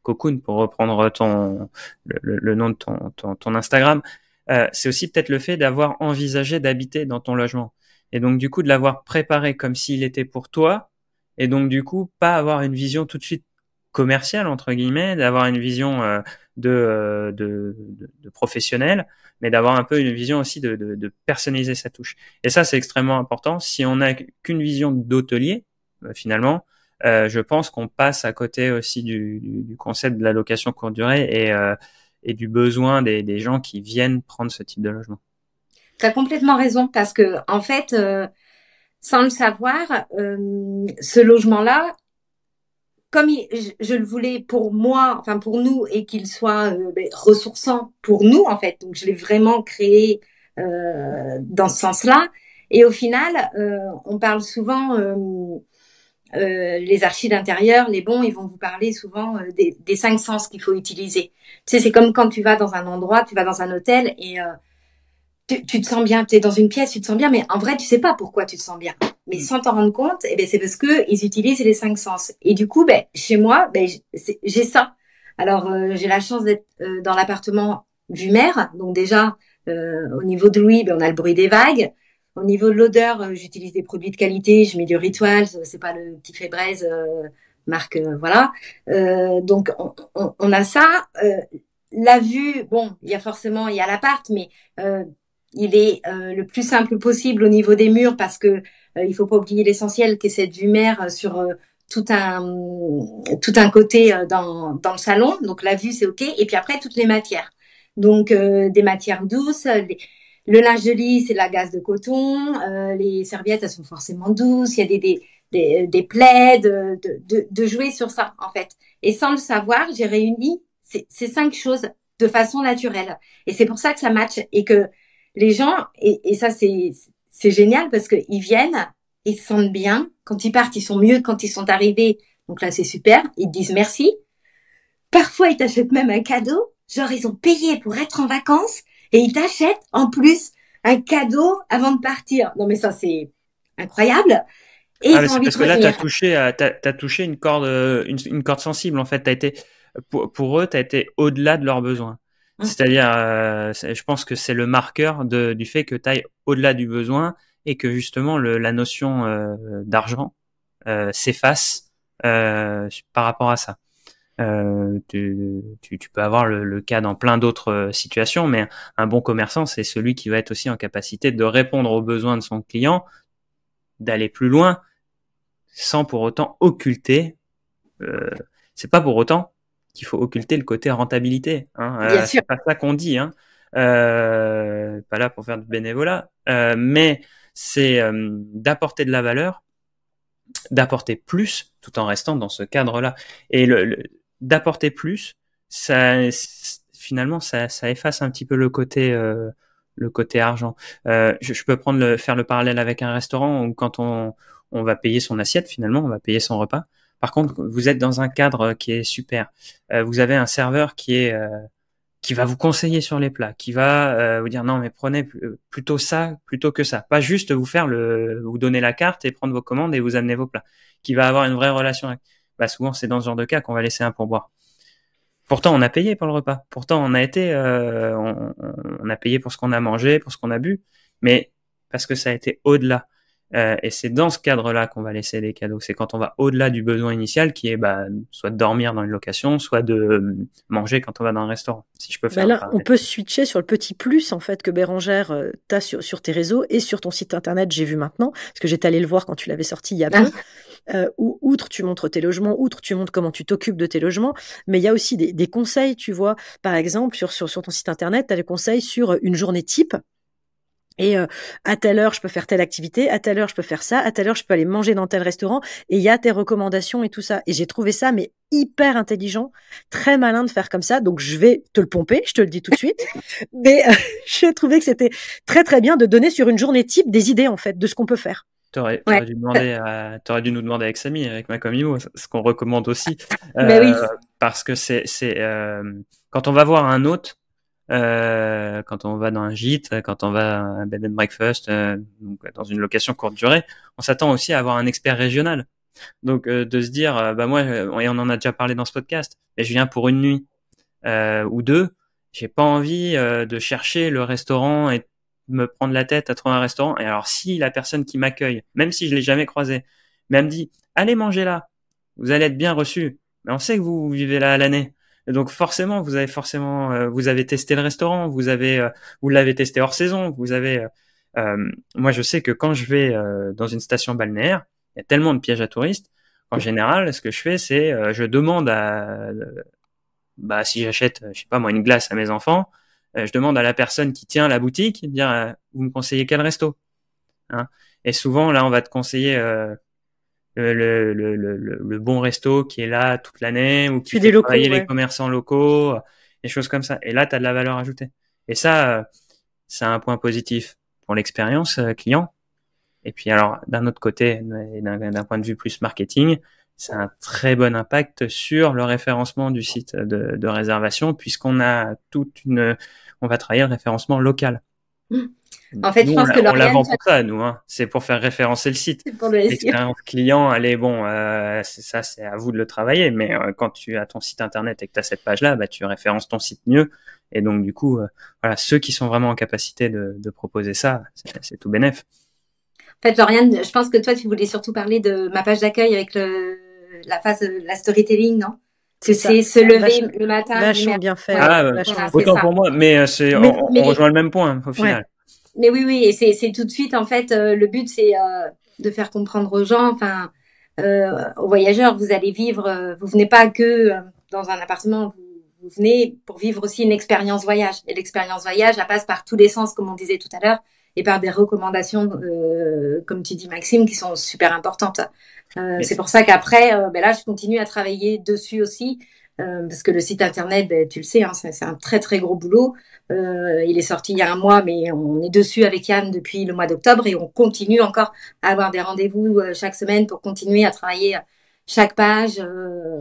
cocoon, pour reprendre le nom de ton Instagram, c'est aussi peut-être le fait d'avoir envisagé d'habiter dans ton logement. Et donc, du coup, de l'avoir préparé comme s'il était pour toi. Et donc, du coup, pas avoir une vision tout de suite commerciale, entre guillemets, d'avoir une vision de professionnel, mais d'avoir un peu une vision aussi de personnaliser sa touche. Et ça, c'est extrêmement important. Si on n'a qu'une vision d'hôtelier, finalement, je pense qu'on passe à côté aussi du concept de la location courte durée et du besoin des gens qui viennent prendre ce type de logement. Tu as complètement raison parce que en fait, sans le savoir, ce logement-là, comme je le voulais pour moi, enfin pour nous, et qu'il soit ressourçant pour nous, en fait. Donc, je l'ai vraiment créé dans ce sens-là. Et au final, on parle souvent, les archis d'intérieur, les bons, ils vont vous parler souvent des 5 sens qu'il faut utiliser. Tu sais, c'est comme quand tu vas dans un endroit, tu vas dans un hôtel et tu te sens bien, tu es dans une pièce, tu te sens bien, mais en vrai, tu sais pas pourquoi tu te sens bien. Mais sans t'en rendre compte, eh ben, c'est parce que ils utilisent les 5 sens. Et du coup, chez moi, j'ai ça. Alors, j'ai la chance d'être dans l'appartement vue mer. Donc déjà, au niveau de l'ouïe, on a le bruit des vagues. Au niveau de l'odeur, j'utilise des produits de qualité. Je mets du Ritual, c'est pas le petit fait braise, marque, voilà. Donc, on a ça. La vue, bon, il y a l'appart, mais il est le plus simple possible au niveau des murs parce que il faut pas oublier l'essentiel qui est cette vue mer sur tout un côté dans le salon. Donc la vue c'est ok. Et puis après toutes les matières. Donc des matières douces. Le linge de lit c'est la gaze de coton. Les serviettes elles sont forcément douces. Il y a des plaids, de jouer sur ça en fait. Et sans le savoir, j'ai réuni ces 5 choses de façon naturelle. Et c'est pour ça que ça match et que les gens, et ça c'est génial parce que ils viennent, ils se sentent bien. Quand ils partent, ils sont mieux quand ils sont arrivés Donc là, c'est super. Ils te disent merci. Parfois, ils t'achètent même un cadeau. Genre, ils ont payé pour être en vacances et ils t'achètent en plus un cadeau avant de partir. Non, mais ça, c'est incroyable. Et ils ont envie parce de que là, revenir. t'as touché une corde, une corde sensible, en fait. T'as été, pour eux, t'as été au-delà de leurs besoins. C'est-à-dire, je pense que c'est le marqueur du fait que t'ailles au-delà du besoin et que justement la notion d'argent s'efface par rapport à ça. Tu peux avoir le cas dans plein d'autres situations, mais un bon commerçant, c'est celui qui va être aussi en capacité de répondre aux besoins de son client, d'aller plus loin, sans pour autant occulter. C'est pas pour autant qu'il faut occulter le côté rentabilité. Bien sûr. C'est pas ça qu'on dit. Pas là pour faire du bénévolat, mais c'est d'apporter de la valeur, d'apporter plus, tout en restant dans ce cadre-là. Et d'apporter plus, ça finalement ça efface un petit peu le côté argent. Je peux faire le parallèle avec un restaurant où quand on va payer son assiette, finalement on va payer son repas. Par contre, vous êtes dans un cadre qui est super. Vous avez un serveur qui va vous conseiller sur les plats, qui va vous dire non mais prenez plutôt ça plutôt que ça, pas juste vous donner la carte et prendre vos commandes et vous amener vos plats, qui va avoir une vraie relation avec. Bah souvent c'est dans ce genre de cas qu'on va laisser un pourboire. Pourtant on a payé pour le repas, pourtant on a été on a payé pour ce qu'on a mangé, pour ce qu'on a bu, mais parce que ça a été au-delà. Et c'est dans ce cadre-là qu'on va laisser les cadeaux. C'est quand on va au-delà du besoin initial qui est soit de dormir dans une location, soit de manger quand on va dans un restaurant. Si je peux faire là, on peut switcher sur le petit plus en fait que Bérengère t'as sur tes réseaux et sur ton site internet. J'ai vu maintenant parce que j'étais allée le voir quand tu l'avais sorti il y a peu. Où outre tu montres tes logements, outre tu montres comment tu t'occupes de tes logements, mais il y a aussi des conseils. Tu vois, par exemple sur ton site internet, t'as des conseils sur une journée type. Et à telle heure, je peux faire telle activité, à telle heure, je peux faire ça, à telle heure, je peux aller manger dans tel restaurant, et il y a tes recommandations et tout ça. Et j'ai trouvé ça, mais hyper intelligent, très malin de faire comme ça. Donc, je vais te le pomper, je te le dis tout de suite. Mais j'ai trouvé que c'était très, très bien de donner sur une journée type des idées, en fait, de ce qu'on peut faire. T'aurais dû nous demander avec Samy, avec Macom Imo, ce qu'on recommande aussi. Oui. Parce que c'est quand on va voir un hôte, quand on va dans un gîte, quand on va à un bed and breakfast, donc dans une location courte durée, on s'attend aussi à avoir un expert régional. Donc de se dire, moi, et on en a déjà parlé dans ce podcast, mais je viens pour une nuit ou deux, j'ai pas envie de chercher le restaurant et me prendre la tête à trouver un restaurant. Et alors si la personne qui m'accueille, même si je l'ai jamais croisé, mais elle me dit, allez manger là, vous allez être bien reçu. Mais on sait que vous vivez là à l'année. Et donc forcément, vous avez testé le restaurant, vous l'avez testé hors saison, moi je sais que quand je vais dans une station balnéaire, il y a tellement de pièges à touristes. En général, ce que je fais, c'est je demande si j'achète, je sais pas moi, une glace à mes enfants, je demande à la personne qui tient la boutique de dire vous me conseillez quel resto, hein. Et souvent là, on va te conseiller le bon resto qui est là toute l'année ou qui fait travailler les commerçants locaux, des choses comme ça. Et là, tu as de la valeur ajoutée. Et ça, c'est un point positif pour l'expérience client. Et puis alors, d'un autre côté, d'un point de vue plus marketing, c'est un très bon impact sur le référencement du site de réservation puisqu'on a on va travailler le référencement local. En fait, je pense que on la vend pour ça, nous. C'est pour faire référencer le site. C'est pour le SEO. L'expérience client, c'est à vous de le travailler. Mais quand tu as ton site internet et que tu as cette page-là, tu références ton site mieux. Et donc, du coup, ceux qui sont vraiment en capacité de proposer ça, c'est tout bénef. En fait, Lauriane, je pense que toi, tu voulais surtout parler de ma page d'accueil avec la phase de la storytelling, non? C'est se lever le matin. Vachement bien fait. Autant pour moi, mais on rejoint le même point au final. Mais oui, et c'est tout de suite, en fait, le but, c'est de faire comprendre aux gens, aux voyageurs, vous allez vivre, vous venez pas que dans un appartement, vous venez pour vivre aussi une expérience voyage. Et l'expérience voyage, elle passe par tous les sens, comme on disait tout à l'heure, et par des recommandations, comme tu dis, Maxime, qui sont super importantes. C'est pour ça qu'après, là, je continue à travailler dessus aussi, parce que le site internet, tu le sais, c'est un très très gros boulot. Il est sorti il y a un mois, mais on est dessus avec Yann depuis le mois d'octobre et on continue encore à avoir des rendez-vous chaque semaine pour continuer à travailler chaque page.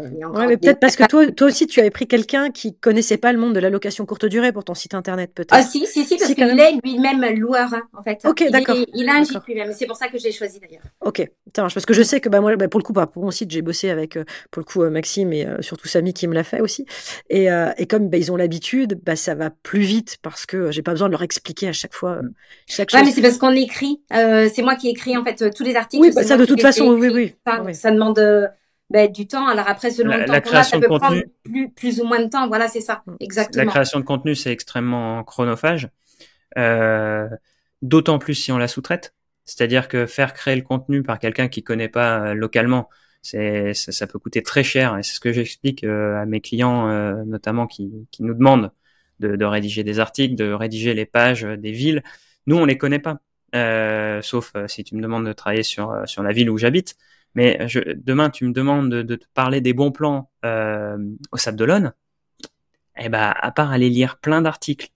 Il y a Ouais, encore mais des peut-être parce que toi aussi, tu avais pris quelqu'un qui connaissait pas le monde de la location courte durée pour ton site internet, Ah peut-être. si, parce Si, quand qu'il même. est lui-même loueur, hein, en fait. Ok, d'accord. Il a un gîte D'accord. lui-même. C'est pour ça que je l'ai choisi d'ailleurs. Ok, ça marche. Parce que je sais que moi, pour le coup, pour mon site, j'ai bossé avec, pour le coup, Maxime et surtout Samy qui me l'a fait aussi. Et comme ils ont l'habitude, ça va plus vite parce que j'ai pas besoin de leur expliquer à chaque fois chaque Ouais, chose. mais c'est parce qu'on écrit. C'est moi qui écris en fait tous les articles. Oui, C'est ça moi de qui toute les ai façon, oui, écrits. oui, Ça, oui. donc ça demande du temps. Alors après, selon le temps La qu'on a, ça création de peut prendre contenu, plus ou moins de temps. Voilà, c'est ça, Mm. la exactement. création de contenu, c'est extrêmement chronophage. D'autant plus si on la sous-traite. C'est-à-dire que faire créer le contenu par quelqu'un qui connaît pas localement, ça peut coûter très cher. Et c'est ce que j'explique à mes clients, notamment qui nous demandent de rédiger des articles, de rédiger les pages des villes. Nous, on les connaît pas, sauf si tu me demandes de travailler sur la ville où j'habite. Mais demain, tu me demandes de te parler des bons plans au Sable d'Olonne. Eh ben, à part aller lire plein d'articles,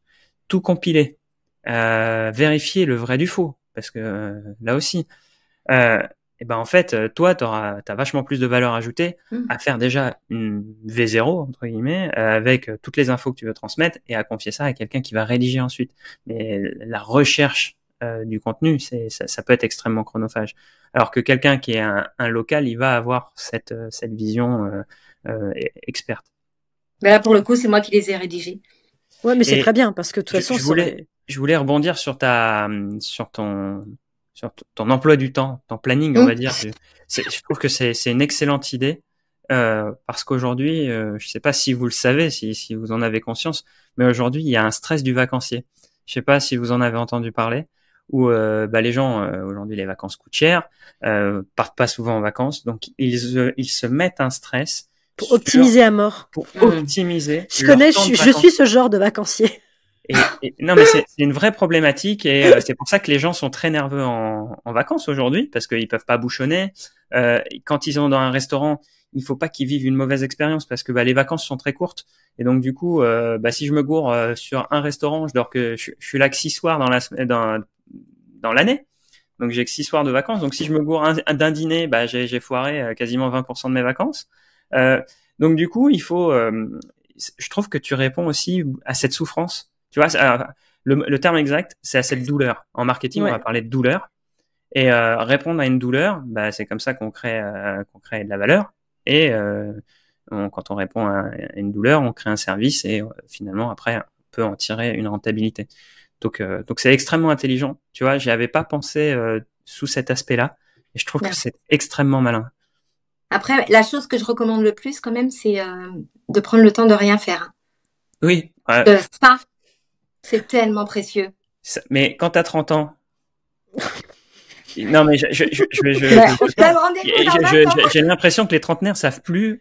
tout compiler, vérifier le vrai du faux, parce que là aussi, et ben en fait, toi, t'as vachement plus de valeur ajoutée à faire déjà une V0 entre guillemets avec toutes les infos que tu veux transmettre et à confier ça à quelqu'un qui va rédiger ensuite. Mais la recherche du contenu, ça peut être extrêmement chronophage. Alors que quelqu'un qui est un local, il va avoir cette vision experte. Ben là, pour le coup, c'est moi qui les ai rédigés. Ouais, mais c'est Et très bien parce que de toute façon, je voulais rebondir sur ton emploi du temps, ton planning, on va dire. Je trouve que c'est une excellente idée parce qu'aujourd'hui, je sais pas si vous le savez, si vous en avez conscience, mais aujourd'hui, il y a un stress du vacancier. Je sais pas si vous en avez entendu parler. Où les gens aujourd'hui les vacances coûtent cher, partent pas souvent en vacances, donc ils se mettent un stress pour optimiser à mort. pour optimiser Je leur connais, temps de je vacances. suis ce genre de vacancier. Non, mais c'est une vraie problématique et c'est pour ça que les gens sont très nerveux en vacances aujourd'hui parce qu'ils peuvent pas bouchonner. Quand ils sont dans un restaurant, il faut pas qu'ils vivent une mauvaise expérience parce que les vacances sont très courtes et donc du coup, si je me gourre sur un restaurant, je suis là que 6 soirs dans l'année. Donc j'ai que 6 soirs de vacances. Donc si je me gourre d'un dîner, j'ai foiré quasiment 20% de mes vacances. Donc du coup, je trouve que tu réponds aussi à cette souffrance. Tu vois, le terme exact, c'est à cette douleur. En marketing, on va parler de douleur. Et répondre à une douleur, c'est comme ça qu'on crée de la valeur. Et quand on répond à une douleur, on crée un service et finalement, après, on peut en tirer une rentabilité. Donc c'est extrêmement intelligent. Tu vois, j'y avais pas pensé sous cet aspect-là. Et je trouve que c'est extrêmement malin. Après, la chose que je recommande le plus quand même, c'est de prendre le temps de rien faire. Oui. Ça, c'est tellement précieux. Mais quand t'as 30 ans, non mais j'ai l'impression que les trentenaires savent pas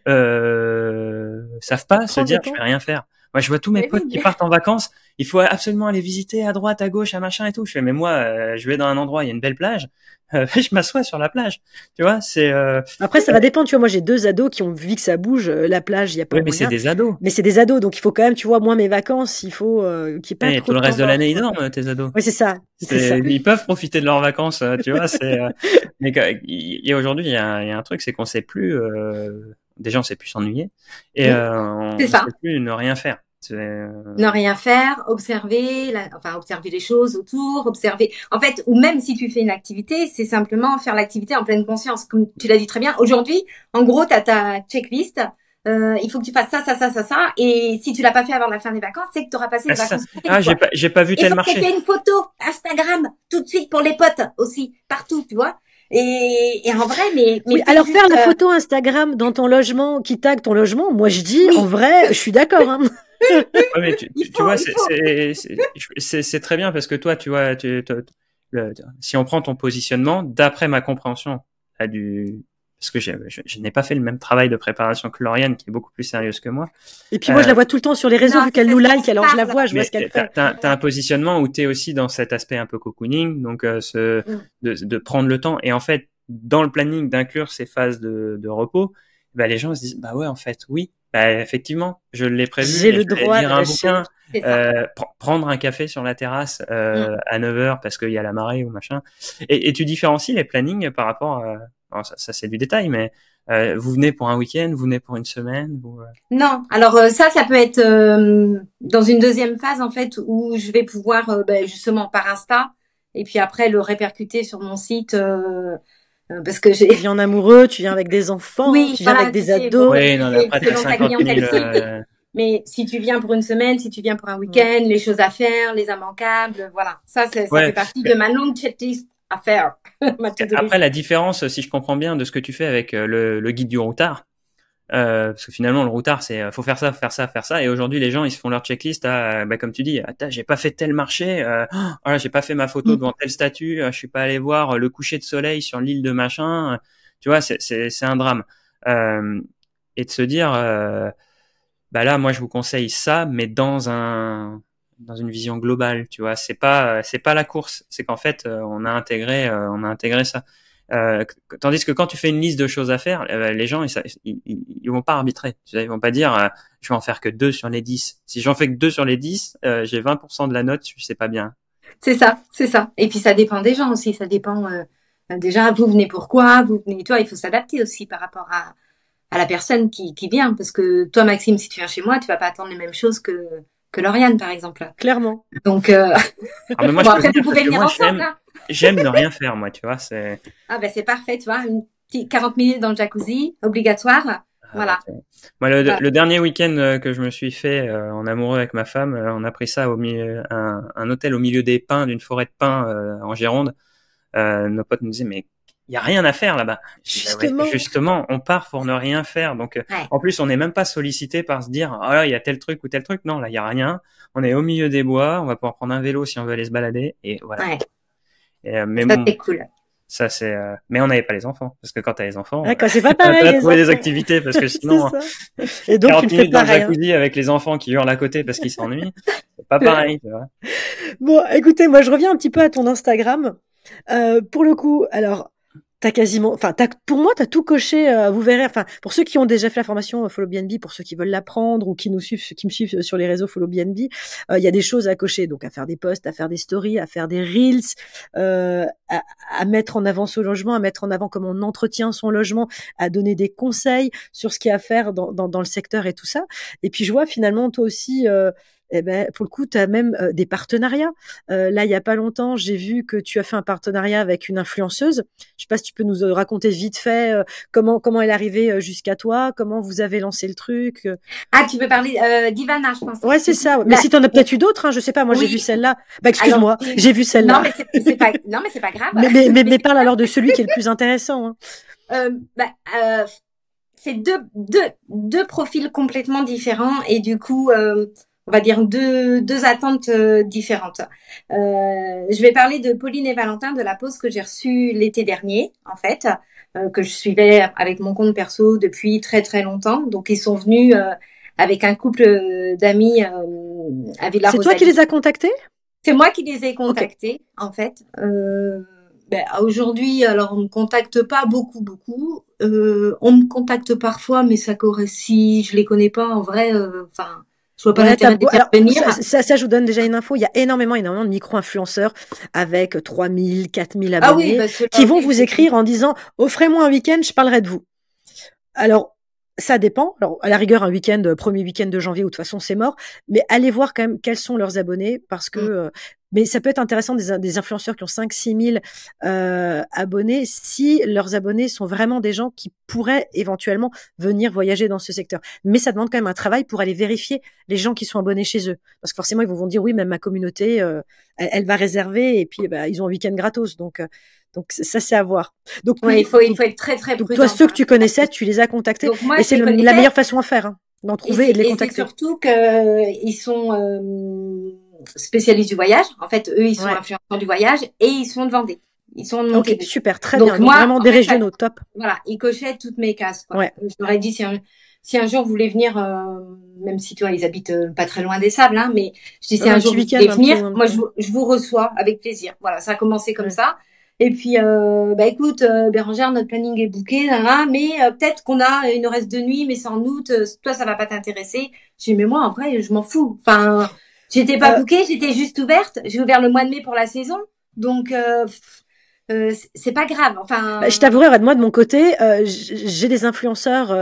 se dire je vais rien faire. Moi je vois tous mes potes qui partent en vacances, il faut absolument aller visiter à droite, à gauche, à machin et tout. Je fais mais moi je vais dans un endroit, il y a une belle plage, je m'assois sur la plage. Tu vois, c'est Après ça va dépendre, tu vois, moi j'ai 2 ados qui ont vu que ça bouge, la plage, il y a pas mais c'est des ados. Mais c'est des ados, donc il faut quand même, tu vois, moi mes vacances, il faut qu'il n'y ait pas trop tout le reste de l'année ils dorment tes ados. Oui, c'est ça. Ils peuvent profiter de leurs vacances, tu vois, mais et aujourd'hui il y a un truc, c'est qu'on sait plus déjà on sait plus s'ennuyer et on sait plus ne rien faire. Ne rien faire, observer les choses autour, observer. En fait, ou même si tu fais une activité, c'est simplement faire l'activité en pleine conscience. Comme tu l'as dit très bien, aujourd'hui, en gros, tu as ta checklist. Il faut que tu fasses ça. Et si tu l'as pas fait avant la fin des vacances, c'est que tu auras passé les vacances. J'ai pas vu tel marché. Il faut que tu aies une photo Instagram tout de suite pour les potes aussi, partout, tu vois. Et en vrai, mais oui, alors faire la photo Instagram dans ton logement qui tague ton logement, moi je dis en vrai, je suis d'accord. Hein. Ouais, mais tu vois, c'est très bien parce que toi, tu vois, si on prend ton positionnement, d'après ma compréhension, parce que je n'ai pas fait le même travail de préparation que Lauriane, qui est beaucoup plus sérieuse que moi. Et puis moi, je la vois tout le temps sur les réseaux, vu qu'elle nous like, alors je la vois, je vois ce qu'elle fait. T'as un positionnement où t'es aussi dans cet aspect un peu cocooning, donc de prendre le temps. Et en fait, dans le planning d'inclure ces phases de repos, les gens se disent, ouais, en fait, oui. Effectivement, je l'ai prévu. J'ai le droit de lire un bouquin, prendre un café sur la terrasse à 9h parce qu'il y a la marée ou machin. Et tu différencies les plannings par rapport à... Alors ça c'est du détail, mais Vous venez pour un week-end, vous venez pour une semaine, Non, alors ça peut être dans une deuxième phase en fait où je vais pouvoir justement par Insta et puis après le répercuter sur mon site parce que j'ai. Tu viens en amoureux, tu viens avec des enfants, Oui, tu viens voilà, avec des tu sais, ados. Oui, non, mais après, t'as selon ta 50 000, clientèle. Mais si tu viens pour une semaine, si tu viens pour un week-end, les choses à faire, les immanquables, voilà. Ça ouais. fait partie de ma longue checklist à faire. Après, la différence, si je comprends bien, de ce que tu fais avec le guide du routard, parce que finalement, le routard, c'est faut faire ça, faire ça, faire ça. Et aujourd'hui, les gens, ils se font leur checklist à, comme tu dis, j'ai pas fait tel marché, j'ai pas fait ma photo devant tel statue, je suis pas allé voir le coucher de soleil sur l'île de machin. Tu vois, c'est un drame. Et de se dire, là, moi, je vous conseille ça, mais dans une vision globale, tu vois. C'est pas la course. C'est qu'en fait, on a intégré ça. Tandis que quand tu fais une liste de choses à faire, les gens, ils vont pas arbitrer. Ils vont pas dire, je vais en faire que 2 sur les 10. Si j'en fais que 2 sur les 10, j'ai 20% de la note, je sais pas bien. C'est ça. Et puis, ça dépend des gens aussi. Ça dépend, déjà, vous venez pourquoi, vous venez, toi, il faut s'adapter aussi par rapport à la personne qui vient. Parce que toi, Maxime, si tu viens chez moi, tu vas pas attendre les mêmes choses que Lauriane, par exemple. Clairement. Donc, mais moi, après, vous pouvez venir ensemble, hein. J'aime ne rien faire, moi, tu vois, c'est. Ah, c'est parfait, tu vois, une petite 40 minutes dans le jacuzzi, obligatoire. Voilà. Moi, le dernier week-end que je me suis fait en amoureux avec ma femme, on a pris ça un hôtel au milieu des pins, d'une forêt de pins en Gironde. Nos potes nous disaient, mais il y a rien à faire là-bas. Justement, on part pour ne rien faire. Donc, en plus, on n'est même pas sollicité par se dire, oh là, il y a tel truc ou tel truc. Non, là, il y a rien. On est au milieu des bois. On va pouvoir prendre un vélo si on veut aller se balader. Et voilà. Ouais. Mais ça, c'est cool. Ça, c'est, mais on n'avait pas les enfants. Parce que quand t'as les enfants, quand c'est pas pareil, t'as trouvé des activités parce que sinon, et donc, 40 minutes dans le jacuzzi avec les enfants qui hurlent à côté parce qu'ils s'ennuient, c'est pas pareil, tu vois. Bon, écoutez, moi, je reviens un petit peu à ton Instagram. Pour le coup, alors, pour moi, t'as tout coché, vous verrez, pour ceux qui ont déjà fait la formation Follow BNB, pour ceux qui veulent l'apprendre ou qui me suivent sur les réseaux Follow BNB, il y a des choses à cocher, donc à faire des posts, à faire des stories, à faire des reels, à mettre en avant son logement, à mettre en avant comment on entretient son logement, à donner des conseils sur ce qu'il y a à faire dans le secteur et tout ça. Et puis, je vois finalement, toi aussi, pour le coup, tu as même des partenariats. Là, il y a pas longtemps, j'ai vu que tu as fait un partenariat avec une influenceuse. Je sais pas si tu peux nous raconter vite fait comment elle est arrivée jusqu'à toi, comment vous avez lancé le truc. Ah, tu veux parler d'Ivana, je pense. Ouais, c'est ça. Mais si tu en as peut-être eu d'autres, je sais pas. Moi, j'ai vu celle-là. Excuse-moi, j'ai vu celle-là. Non, mais c'est pas grave. mais parle alors de celui qui est le plus intéressant. C'est deux profils complètement différents et du coup, on va dire deux attentes différentes. Je vais parler de Pauline et Valentin de la pause que j'ai reçue l'été dernier, en fait, que je suivais avec mon compte perso depuis très très longtemps. Donc ils sont venus avec un couple d'amis à Villa Rosalie. C'est toi qui les as contactés? C'est moi qui les ai contactés, en fait. Aujourd'hui, alors on me contacte pas beaucoup. On me contacte parfois, mais ça si je les connais pas en vrai, je vois pas l'intérêt d'intervenir. Ça, je vous donne déjà une info. Il y a énormément de micro-influenceurs avec 3000, 4000 abonnés qui vont vous écrire en disant « Offrez-moi un week-end, je parlerai de vous ». Alors, ça dépend. Alors, à la rigueur, un week-end, premier week-end de janvier, où de toute façon, c'est mort. Mais allez voir quand même quels sont leurs abonnés parce que mais ça peut être intéressant des influenceurs qui ont 5-6 000 abonnés si leurs abonnés sont vraiment des gens qui pourraient éventuellement venir voyager dans ce secteur. Mais ça demande quand même un travail pour aller vérifier les gens qui sont abonnés chez eux. Parce que forcément, ils vont dire, oui, même ma communauté, elle va réserver et puis ils ont un week-end gratos. Donc ça, c'est à voir. Donc, il faut être très, très prudent. Toi, ceux que tu connaissais, tu les as contactés. Donc, moi, et c'est la meilleure façon à faire, d'en trouver et de les contacter. Et c'est surtout qu'ils sont spécialistes du voyage. En fait, eux, ils sont influenceurs du voyage et ils sont de Vendée. Ils sont de Montpellier. Ok, super, très bien. Donc, moi, vraiment des régionaux, top. Voilà, ils cochaient toutes mes cases, quoi. Ouais. Je leur ai dit, si un jour vous voulez venir, même si tu vois, ils habitent pas très loin des Sables, hein, mais je dis, si un jour vous voulez venir, moi, je vous reçois avec plaisir. Voilà, ça a commencé comme ça. Et puis, écoute, Bérangère, notre planning est booké, mais peut-être il nous reste 2 nuits, mais c'est en août, toi, ça va pas t'intéresser. J'ai dit, mais moi, en vrai, je m'en fous. Enfin, j'étais pas bookée, j'étais juste ouverte. J'ai ouvert le mois de mai pour la saison. Donc, c'est pas grave. Enfin, Bah, je t'avouerai, moi de mon côté, j'ai des influenceurs,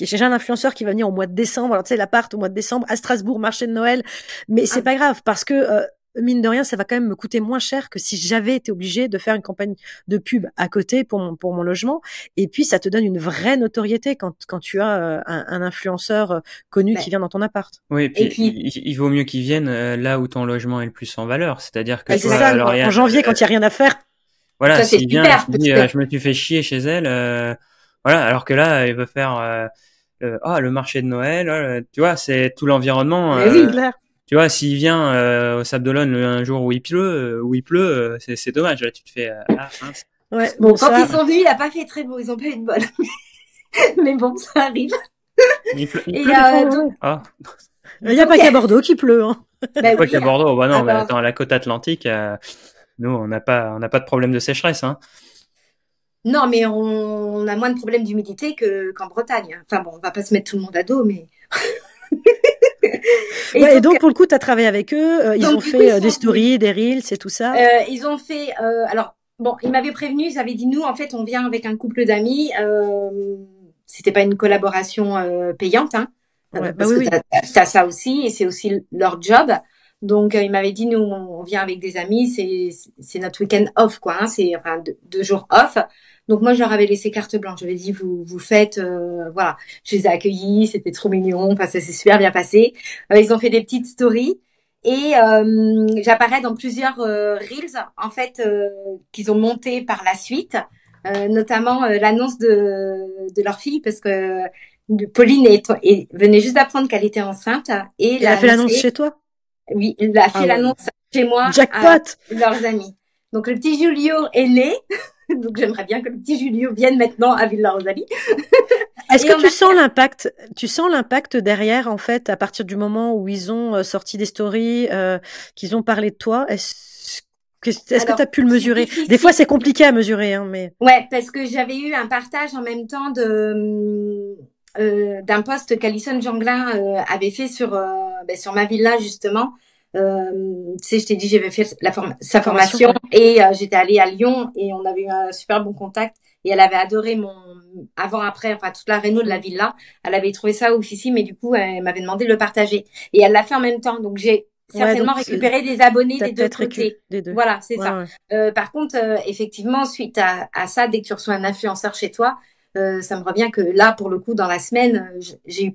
j'ai un influenceur qui va venir au mois de décembre. Alors tu sais, l'appart au mois de décembre à Strasbourg, marché de Noël, mais c'est pas grave parce que mine de rien, ça va quand même me coûter moins cher que si j'avais été obligée de faire une campagne de pub à côté pour mon logement. Et puis ça te donne une vraie notoriété quand tu as un influenceur connu qui vient dans ton appart. Oui, et puis il vaut mieux qu'ils viennent là où ton logement est le plus en valeur. C'est-à-dire que c'est ça, en janvier quand il y a rien à faire. Voilà, s'il vient, je dis, je me suis fait chier chez elle, voilà, alors que là, il veut faire le marché de Noël, tu vois, c'est tout l'environnement. Oui, clair. Tu vois, s'il vient au Sable d'Olonne un jour où il pleut, c'est dommage. Là, tu te fais mince. Ouais, bon, quand ils sont venus, il a pas fait très beau, ils ont pas eu de bol. Mais bon, ça arrive. Il pleut il n'y a pas qu'à Bordeaux qu'il pleut. Hein. Bah, pas qu'à Bordeaux. Bah non, mais attends, à la côte atlantique, nous, on n'a pas de problème de sécheresse. Hein. Non, mais on a moins de problèmes d'humidité qu'en Bretagne. Enfin bon, on va pas se mettre tout le monde à dos, mais... et donc, pour le coup, tu as travaillé avec eux. Ils ont fait des stories, des reels, c'est tout ça. Ils ont fait... alors, bon, ils m'avaient prévenu, ils avaient dit, nous, en fait, on vient avec un couple d'amis. C'était pas une collaboration payante, hein. Parce que t'as ça aussi, et c'est aussi leur job. Donc, il m'avait dit, nous, on vient avec des amis, c'est notre week-end off, quoi. Hein, c'est enfin 2 jours off. Donc, moi, je leur avais laissé carte blanche. Je leur ai dit, vous faites, voilà. Je les ai accueillis, c'était trop mignon. Enfin, ça s'est super bien passé. Ils ont fait des petites stories. Et j'apparais dans plusieurs reels, en fait, qu'ils ont monté par la suite. Notamment l'annonce de leur fille, parce que Pauline venait juste d'apprendre qu'elle était enceinte. Et elle a fait l'annonce chez toi? Oui, elle a fait l'annonce chez moi. Jackpot! À leurs amis. Donc le petit Julio est né. Donc j'aimerais bien que le petit Julio vienne maintenant à Ville-la-Rosalie. Est-ce que tu sens l'impact derrière, en fait, à partir du moment où ils ont sorti des stories, qu'ils ont parlé de toi? Est-ce que tu as pu le mesurer? Des fois, c'est compliqué à mesurer, hein, mais. Ouais, parce que j'avais eu un partage en même temps d'un post qu'Alison Janglin avait fait sur ma villa, justement. Tu sais, je t'ai dit, j'avais fait sa formation et j'étais allée à Lyon et on avait eu un super bon contact et elle avait adoré mon avant-après, enfin toute la réno de la villa. Elle avait trouvé ça oufissime, mais du coup, elle m'avait demandé de le partager et elle l'a fait en même temps. Donc j'ai certainement récupéré des abonnés des deux côtés. Voilà, c'est ça. Ouais. Par contre, effectivement, suite à ça, dès que tu reçois un influenceur chez toi, ça me revient que là, pour le coup, dans la semaine, j'ai eu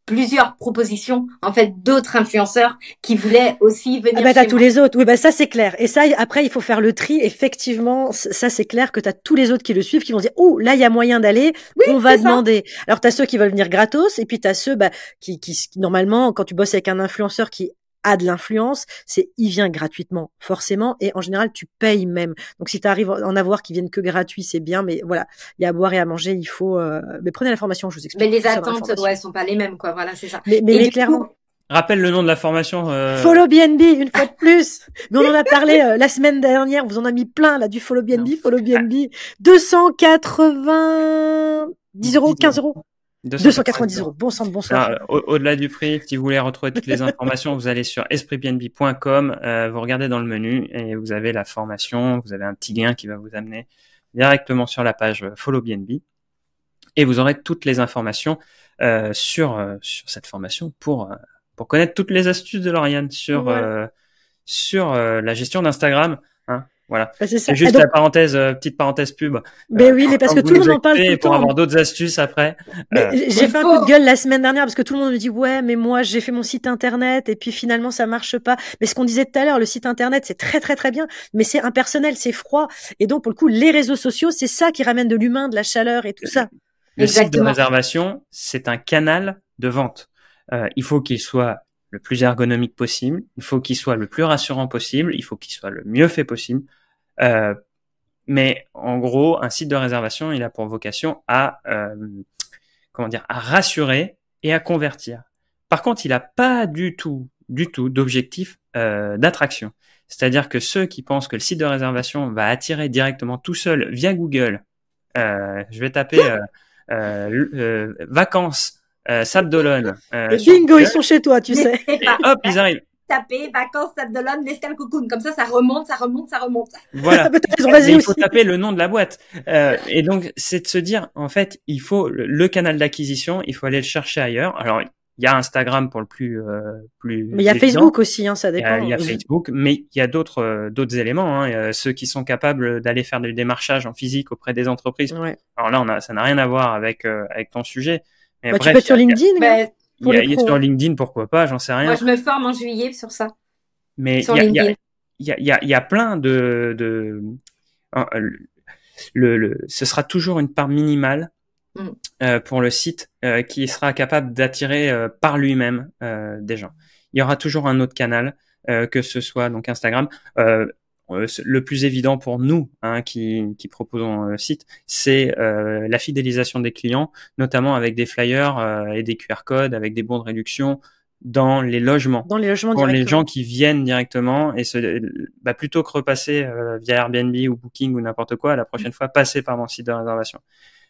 plusieurs propositions, en fait, d'autres influenceurs qui voulaient aussi venir. Ah bah, t'as tous les autres. Oui, bah, ça, c'est clair. Et ça, après, il faut faire le tri. Effectivement, ça, c'est clair que t'as tous les autres qui le suivent, qui vont dire, oh, là, il y a moyen d'aller. Oui, on va demander. Ça. Alors, t'as ceux qui veulent venir gratos. Et puis, t'as ceux, qui, normalement, quand tu bosses avec un influenceur qui a de l'influence, il vient gratuitement, forcément, et en général, tu payes même. Donc, si tu arrives à en avoir qui viennent que gratuits, c'est bien, mais voilà, il y a à boire et à manger, il faut, mais prenez la formation, je vous explique. Mais les attentes, elles sont pas les mêmes, quoi, voilà, c'est ça. Mais clairement. Rappelle le nom de la formation. Follow BNB, une fois de plus. Mais on en a parlé la semaine dernière, vous en a mis plein, là, du Follow BNB, Follow BNB. 290 €, 15 €. 290 €. Bon sang de bonsoir. Au-delà du prix, si vous voulez retrouver toutes les informations, vous allez sur espritbnb.com, vous regardez dans le menu et vous avez la formation, vous avez un petit lien qui va vous amener directement sur la page Follow BNB et vous aurez toutes les informations sur cette formation pour connaître toutes les astuces de Lauriane sur la gestion d'Instagram. Hein. Voilà. C'est juste la petite parenthèse pub. Mais oui, mais parce que tout le monde en parle tout le temps. Pour avoir d'autres astuces après. J'ai fait un coup de gueule la semaine dernière parce que tout le monde me dit ouais, mais moi j'ai fait mon site internet et puis finalement ça marche pas. Mais ce qu'on disait tout à l'heure, le site internet c'est très très très bien, mais c'est impersonnel, c'est froid. Et donc pour le coup, les réseaux sociaux, c'est ça qui ramène de l'humain, de la chaleur et tout ça. Le site de réservation, c'est un canal de vente. Il faut qu'il soit le plus ergonomique possible, il faut qu'il soit le plus rassurant possible, il faut qu'il soit le mieux fait possible. Mais en gros, un site de réservation, il a pour vocation à rassurer et à convertir. Par contre, il n'a pas du tout d'objectif d'attraction. C'est-à-dire que ceux qui pensent que le site de réservation va attirer directement tout seul via Google, je vais taper vacances Sable d'Olonne. Bingo, ils sont chez toi, tu sais. Et hop, ils arrivent. taper vacances Sable d'Olonne, l'escale cocoon. Comme ça remonte. Voilà. Vas-y, il aussi. faut taper le nom de la boîte. Et donc, c'est de se dire, en fait, il faut le canal d'acquisition, il faut aller le chercher ailleurs. Alors, il y a Instagram pour le plus Mais il y a évident. Facebook aussi, hein, ça dépend. Il y a Facebook, mais il y a d'autres éléments. Hein. Ceux qui sont capables d'aller faire du démarchage en physique auprès des entreprises. Ouais. Alors là, ça n'a rien à voir avec ton sujet. Mais bref, tu peux être sur LinkedIn. Il y a sur LinkedIn, pourquoi pas, j'en sais rien. Moi, je me forme en juillet sur ça. Mais sur LinkedIn. Il y a plein ce sera toujours une part minimale pour le site qui sera capable d'attirer par lui-même des gens. Il y aura toujours un autre canal, que ce soit donc Instagram. Le plus évident pour nous, qui proposons le site, c'est la fidélisation des clients, notamment avec des flyers et des QR codes, avec des bons de réduction dans les logements. Pour les gens qui viennent directement et plutôt que repasser via Airbnb ou Booking ou n'importe quoi, la prochaine fois, passer par mon site de réservation.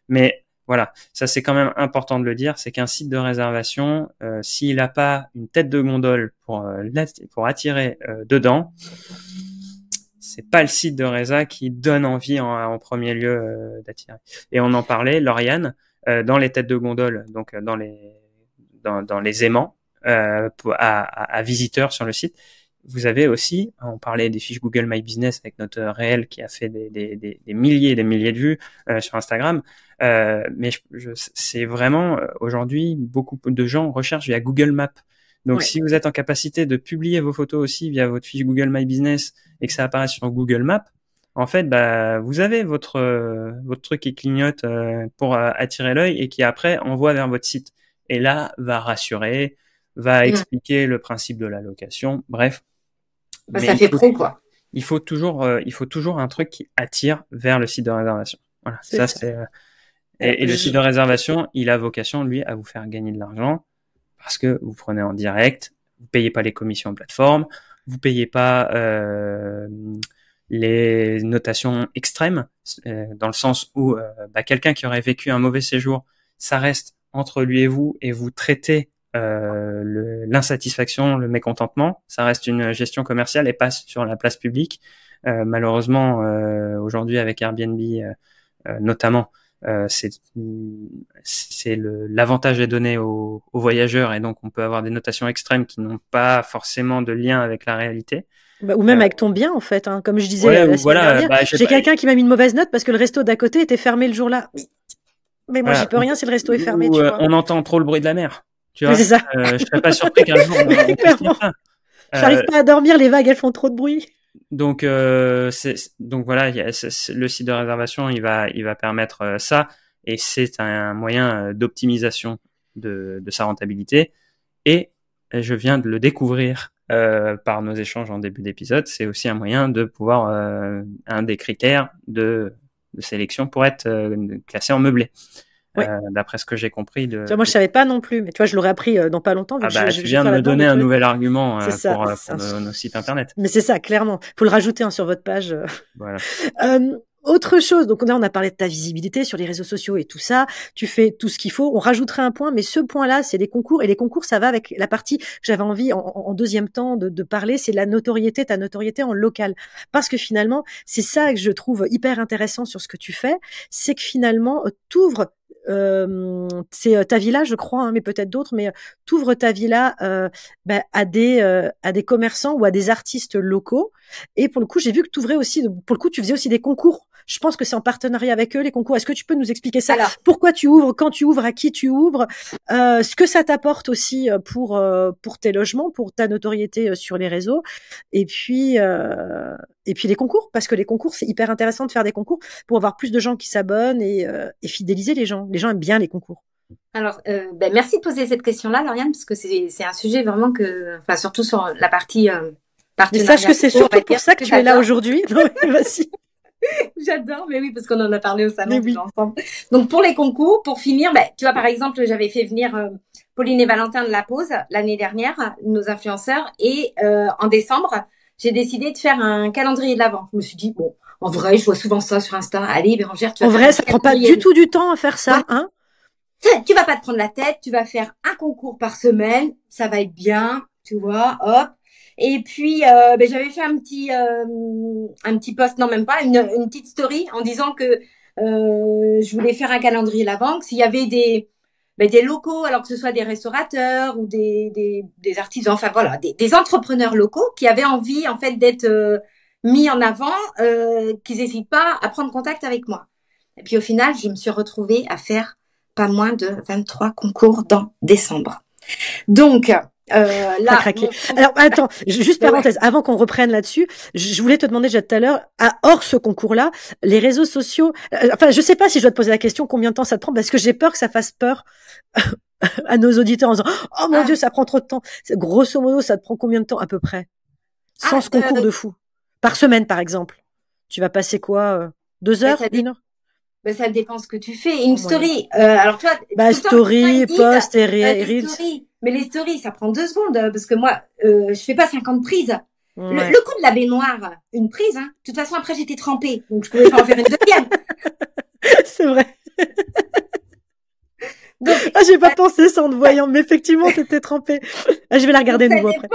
Mais voilà, ça c'est quand même important de le dire, c'est qu'un site de réservation, s'il n'a pas une tête de gondole pour attirer dedans, c'est pas le site de Reza qui donne envie en premier lieu d'attirer. Et on en parlait, Lauriane, dans les têtes de gondole, donc dans les aimants à visiteurs sur le site. Vous avez aussi, on parlait des fiches Google My Business avec notre réel qui a fait des milliers et des milliers de vues sur Instagram. Mais c'est vraiment aujourd'hui beaucoup de gens recherchent via Google Maps. Donc si vous êtes en capacité de publier vos photos aussi via votre fiche Google My Business et que ça apparaît sur Google Maps, en fait, vous avez votre truc qui clignote pour attirer l'œil et qui après envoie vers votre site. Et là, va rassurer, va expliquer le principe de la location. Bref. Ça fait pro, quoi. Il faut toujours un truc qui attire vers le site de réservation. Voilà. Ça. C'est, et le site de réservation, il a vocation, lui, à vous faire gagner de l'argent parce que vous prenez en direct, vous payez pas les commissions en plateforme, vous payez pas, les notations extrêmes, dans le sens où, quelqu'un qui aurait vécu un mauvais séjour, ça reste entre lui et vous traitez l'insatisfaction, le mécontentement, ça reste une gestion commerciale et passe sur la place publique. Malheureusement, aujourd'hui avec Airbnb notamment, l'avantage est donné aux voyageurs et donc on peut avoir des notations extrêmes qui n'ont pas forcément de lien avec la réalité. Ou même avec ton bien en fait, comme je disais la semaine dernière. J'ai quelqu'un qui m'a mis une mauvaise note parce que le resto d'à côté était fermé le jour-là. Mais moi j'y peux rien si le resto est fermé. Tu vois. On entend trop le bruit de la mer. Tu vois, c'est ça. Je serais pas surpris qu'un jour clairement. J'arrive pas à dormir, les vagues elles font trop de bruit. Donc voilà, le site de réservation il va permettre ça et c'est un moyen d'optimisation de sa rentabilité et je viens de le découvrir par nos échanges en début d'épisode, c'est aussi un moyen de pouvoir un des critères de sélection pour être classé en meublé. D'après ce que j'ai compris. Moi, je savais pas non plus, mais tu vois, je l'aurais appris dans pas longtemps. Tu viens de me donner un nouvel argument pour nos sites internet. Mais c'est ça, clairement. Faut le rajouter sur votre page. Voilà. Autre chose, donc là on a parlé de ta visibilité sur les réseaux sociaux et tout ça, tu fais tout ce qu'il faut, on rajouterait un point, mais ce point-là c'est les concours, et les concours ça va avec la partie que j'avais envie en deuxième temps de parler, c'est ta notoriété en local, parce que finalement c'est ça que je trouve hyper intéressant sur ce que tu fais, c'est que finalement t'ouvres c'est ta villa je crois, mais peut-être d'autres, mais t'ouvres ta villa à des commerçants ou à des artistes locaux, et pour le coup j'ai vu que t'ouvrais aussi, pour le coup tu faisais aussi des concours. Je pense que c'est en partenariat avec eux, les concours. Est-ce que tu peux nous expliquer ça? Alors, pourquoi tu ouvres, quand tu ouvres, à qui tu ouvres, ce que ça t'apporte aussi pour tes logements, pour ta notoriété sur les réseaux, et puis les concours, parce que les concours, c'est hyper intéressant de faire des concours pour avoir plus de gens qui s'abonnent et fidéliser les gens. Les gens aiment bien les concours. Alors, merci de poser cette question-là, Lauriane, parce que c'est un sujet vraiment surtout sur la partie partenariat. Mais sache que c'est surtout pour ça que tu es là aujourd'hui. Vas-y. J'adore, mais oui, parce qu'on en a parlé au salon ensemble. Donc, pour les concours, pour finir, tu vois, par exemple, j'avais fait venir Pauline et Valentin de La Pause l'année dernière, nos influenceurs, et en décembre, j'ai décidé de faire un calendrier de l'Avent. Je me suis dit, bon, en vrai, je vois souvent ça sur Insta. Allez, Bérangère, tu vas en vrai, ça prend pas du tout du temps à faire ça, hein? Tu vas pas te prendre la tête, tu vas faire un concours par semaine, ça va être bien, tu vois, hop. Et puis, j'avais fait un petit post, non même pas, une petite story en disant que je voulais faire un calendrier l'Avent, que s'il y avait des locaux, alors que ce soit des restaurateurs ou des artisans, enfin voilà, des entrepreneurs locaux qui avaient envie en fait d'être mis en avant, qu'ils n'hésitent pas à prendre contact avec moi. Et puis au final, je me suis retrouvée à faire pas moins de 23 concours dans décembre. Donc là, craqué. Alors attends, juste parenthèse, avant qu'on reprenne là-dessus, je voulais te demander déjà tout à l'heure, hors ce concours-là, les réseaux sociaux, enfin je sais pas si je dois te poser la question combien de temps ça te prend, parce que j'ai peur que ça fasse peur à nos auditeurs en disant oh mon Dieu, ça prend trop de temps. Grosso modo, ça te prend combien de temps à peu près, sans ce concours de fou, par semaine par exemple? Tu vas passer quoi, 2 heures, 1 heure? Ça dépend ce que tu fais. Une story, alors toi, story, post et reels. Mais les stories, ça prend 2 secondes, parce que moi, je fais pas 50 prises. Ouais. Le coup de la baignoire, une prise, hein. De toute façon, après, j'étais trempée, donc je pouvais pas en faire une deuxième. C'est vrai. Donc, j'ai pas pensé ça en te voyant, mais effectivement, t'étais trempée. Je vais la regarder de nouveau après.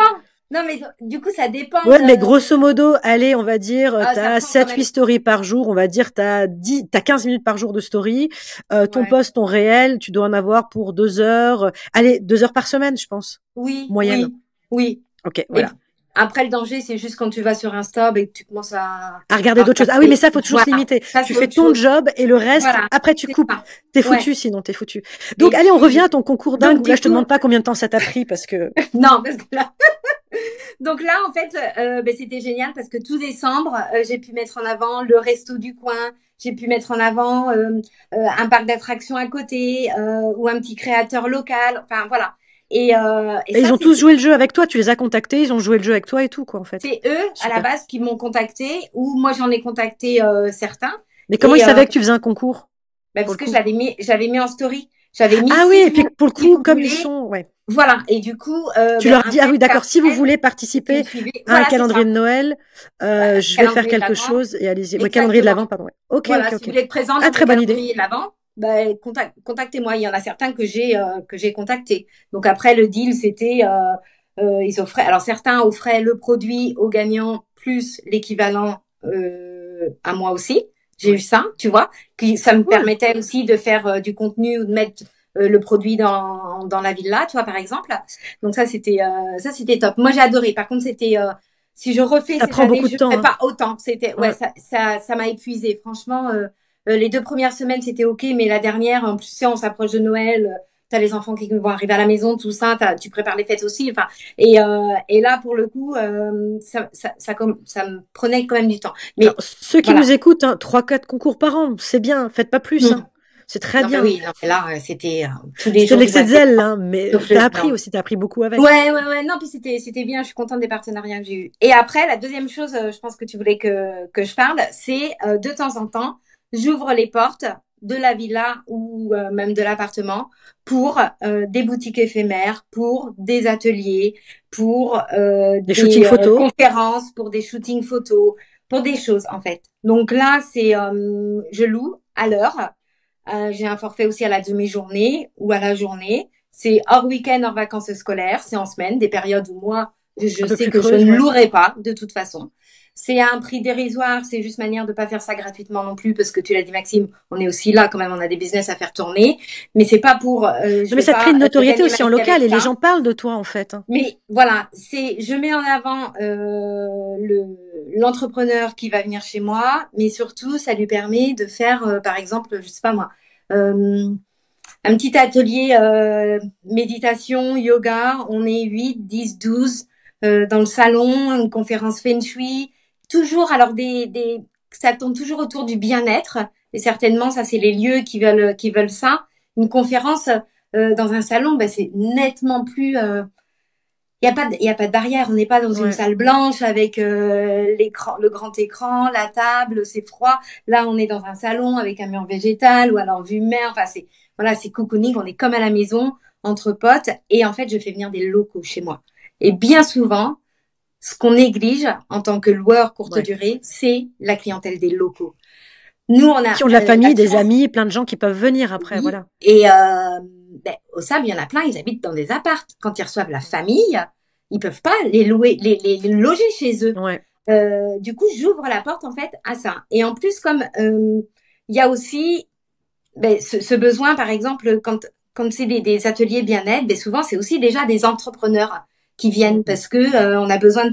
Non, mais du coup, ça dépend. Ouais, mais grosso modo, allez, on va dire, t'as 7-8 stories par jour, on va dire, t'as 15 minutes par jour de story, ton post, ton réel, tu dois en avoir pour 2 heures, allez, 2 heures par semaine, je pense. Oui. Moyenne. Oui. Ok, voilà. Après, le danger, c'est juste quand tu vas sur Insta, et que tu commences à regarder d'autres choses. Ah oui, mais ça, faut toujours se limiter. Tu fais ton job et le reste, après, tu coupes. T'es foutu, sinon t'es foutu. Donc, allez, on revient à ton concours dingue. Là, je te demande pas combien de temps ça t'a pris parce que... Non, parce que là... Donc là, en fait, c'était génial parce que tout décembre, j'ai pu mettre en avant le resto du coin, j'ai pu mettre en avant un parc d'attractions à côté ou un petit créateur local. Enfin, voilà. Et ils ont tous joué le jeu avec toi, tu les as contactés, ils ont joué le jeu avec toi et tout, quoi, en fait. C'est eux, à la base, qui m'ont contacté, ou moi, j'en ai contacté certains. Mais comment ils savaient que tu faisais un concours? Parce que j'avais mis en story. J'avais mis. Ah oui, et puis pour le coup, comme ils sont, ouais. Voilà, et du coup... tu leur dis, ah oui, d'accord, si vous voulez participer à un calendrier de Noël, je vais faire quelque chose, et allez-y. Oui, calendrier de l'Avent, pardon. Ouais. Ok, voilà, si vous voulez être présent dans très bonne idée. Calendrier de l'Avent, contactez-moi. Il y en a certains que j'ai contactés. Donc après, le deal, c'était, ils offraient, alors certains offraient le produit au gagnant plus l'équivalent à moi aussi. J'ai eu ça, tu vois, ça me permettait aussi de faire du contenu ou de mettre le produit dans la villa, tu vois, par exemple. Donc ça c'était top. Moi j'ai adoré. Par contre c'était si je refais cette année, je ne ferais pas autant. C'était ça m'a épuisé. Franchement, les 2 premières semaines c'était ok, mais la dernière, en plus on s'approche de Noël. T'as les enfants qui vont arriver à la maison, tout ça. Tu prépares les fêtes aussi. Enfin, et là pour le coup, ça me prenait quand même du temps. Mais alors, ceux qui nous écoutent, 3-4 concours par an, c'est bien. Faites pas plus. C'est très bien. Oui, non, mais là, c'était tous les jours. C'était l'excès de zèle, hein, mais t'as appris aussi, t'as appris beaucoup avec. Ouais. Non, puis c'était bien. Je suis contente des partenariats que j'ai eus. Et après, la deuxième chose, je pense que tu voulais que je parle, c'est de temps en temps, j'ouvre les portes de la villa ou même de l'appartement pour des boutiques éphémères, pour des ateliers, pour des shootings photos, conférences, pour des shootings photos, pour des choses en fait. Donc là, c'est je loue à l'heure. J'ai un forfait aussi à la demi-journée ou à la journée. C'est hors week-end, hors vacances scolaires. C'est en semaine, des périodes où moi, je sais que je ne louerai pas de toute façon. C'est à un prix dérisoire. C'est juste manière de pas faire ça gratuitement non plus parce que tu l'as dit, Maxime, on est aussi là quand même. On a des business à faire tourner. Mais c'est pas pour... mais ça crée une notoriété aussi en local et les gens parlent de toi en fait. Mais voilà, je mets en avant l'entrepreneur qui va venir chez moi, mais surtout, ça lui permet de faire, par exemple, je sais pas moi, un petit atelier méditation, yoga. On est 8, 10, 12 dans le salon, une conférence Feng Shui. Toujours, alors ça tourne toujours autour du bien-être. Et certainement, ça, c'est les lieux qui veulent ça. Une conférence dans un salon, c'est nettement plus... Il y a pas de barrière. On n'est pas dans une salle blanche avec le grand écran, la table, c'est froid. Là, on est dans un salon avec un mur végétal ou alors vue mer. Enfin, c'est cocooning. On est comme à la maison entre potes. Et en fait, je fais venir des locaux chez moi. Et bien souvent, ce qu'on néglige en tant que loueur courte durée, c'est la clientèle des locaux. Nous, on a qui ont de la famille, des amis, plein de gens qui peuvent venir après, voilà. Et au Sable, il y en a plein, ils habitent dans des apparts. Quand ils reçoivent la famille, ils peuvent pas les louer, les loger chez eux. Ouais. Du coup, j'ouvre la porte en fait à ça. Et en plus, comme il y a aussi ce besoin, par exemple, quand c'est des ateliers bien-être, souvent c'est aussi déjà des entrepreneurs qui viennent parce que on a besoin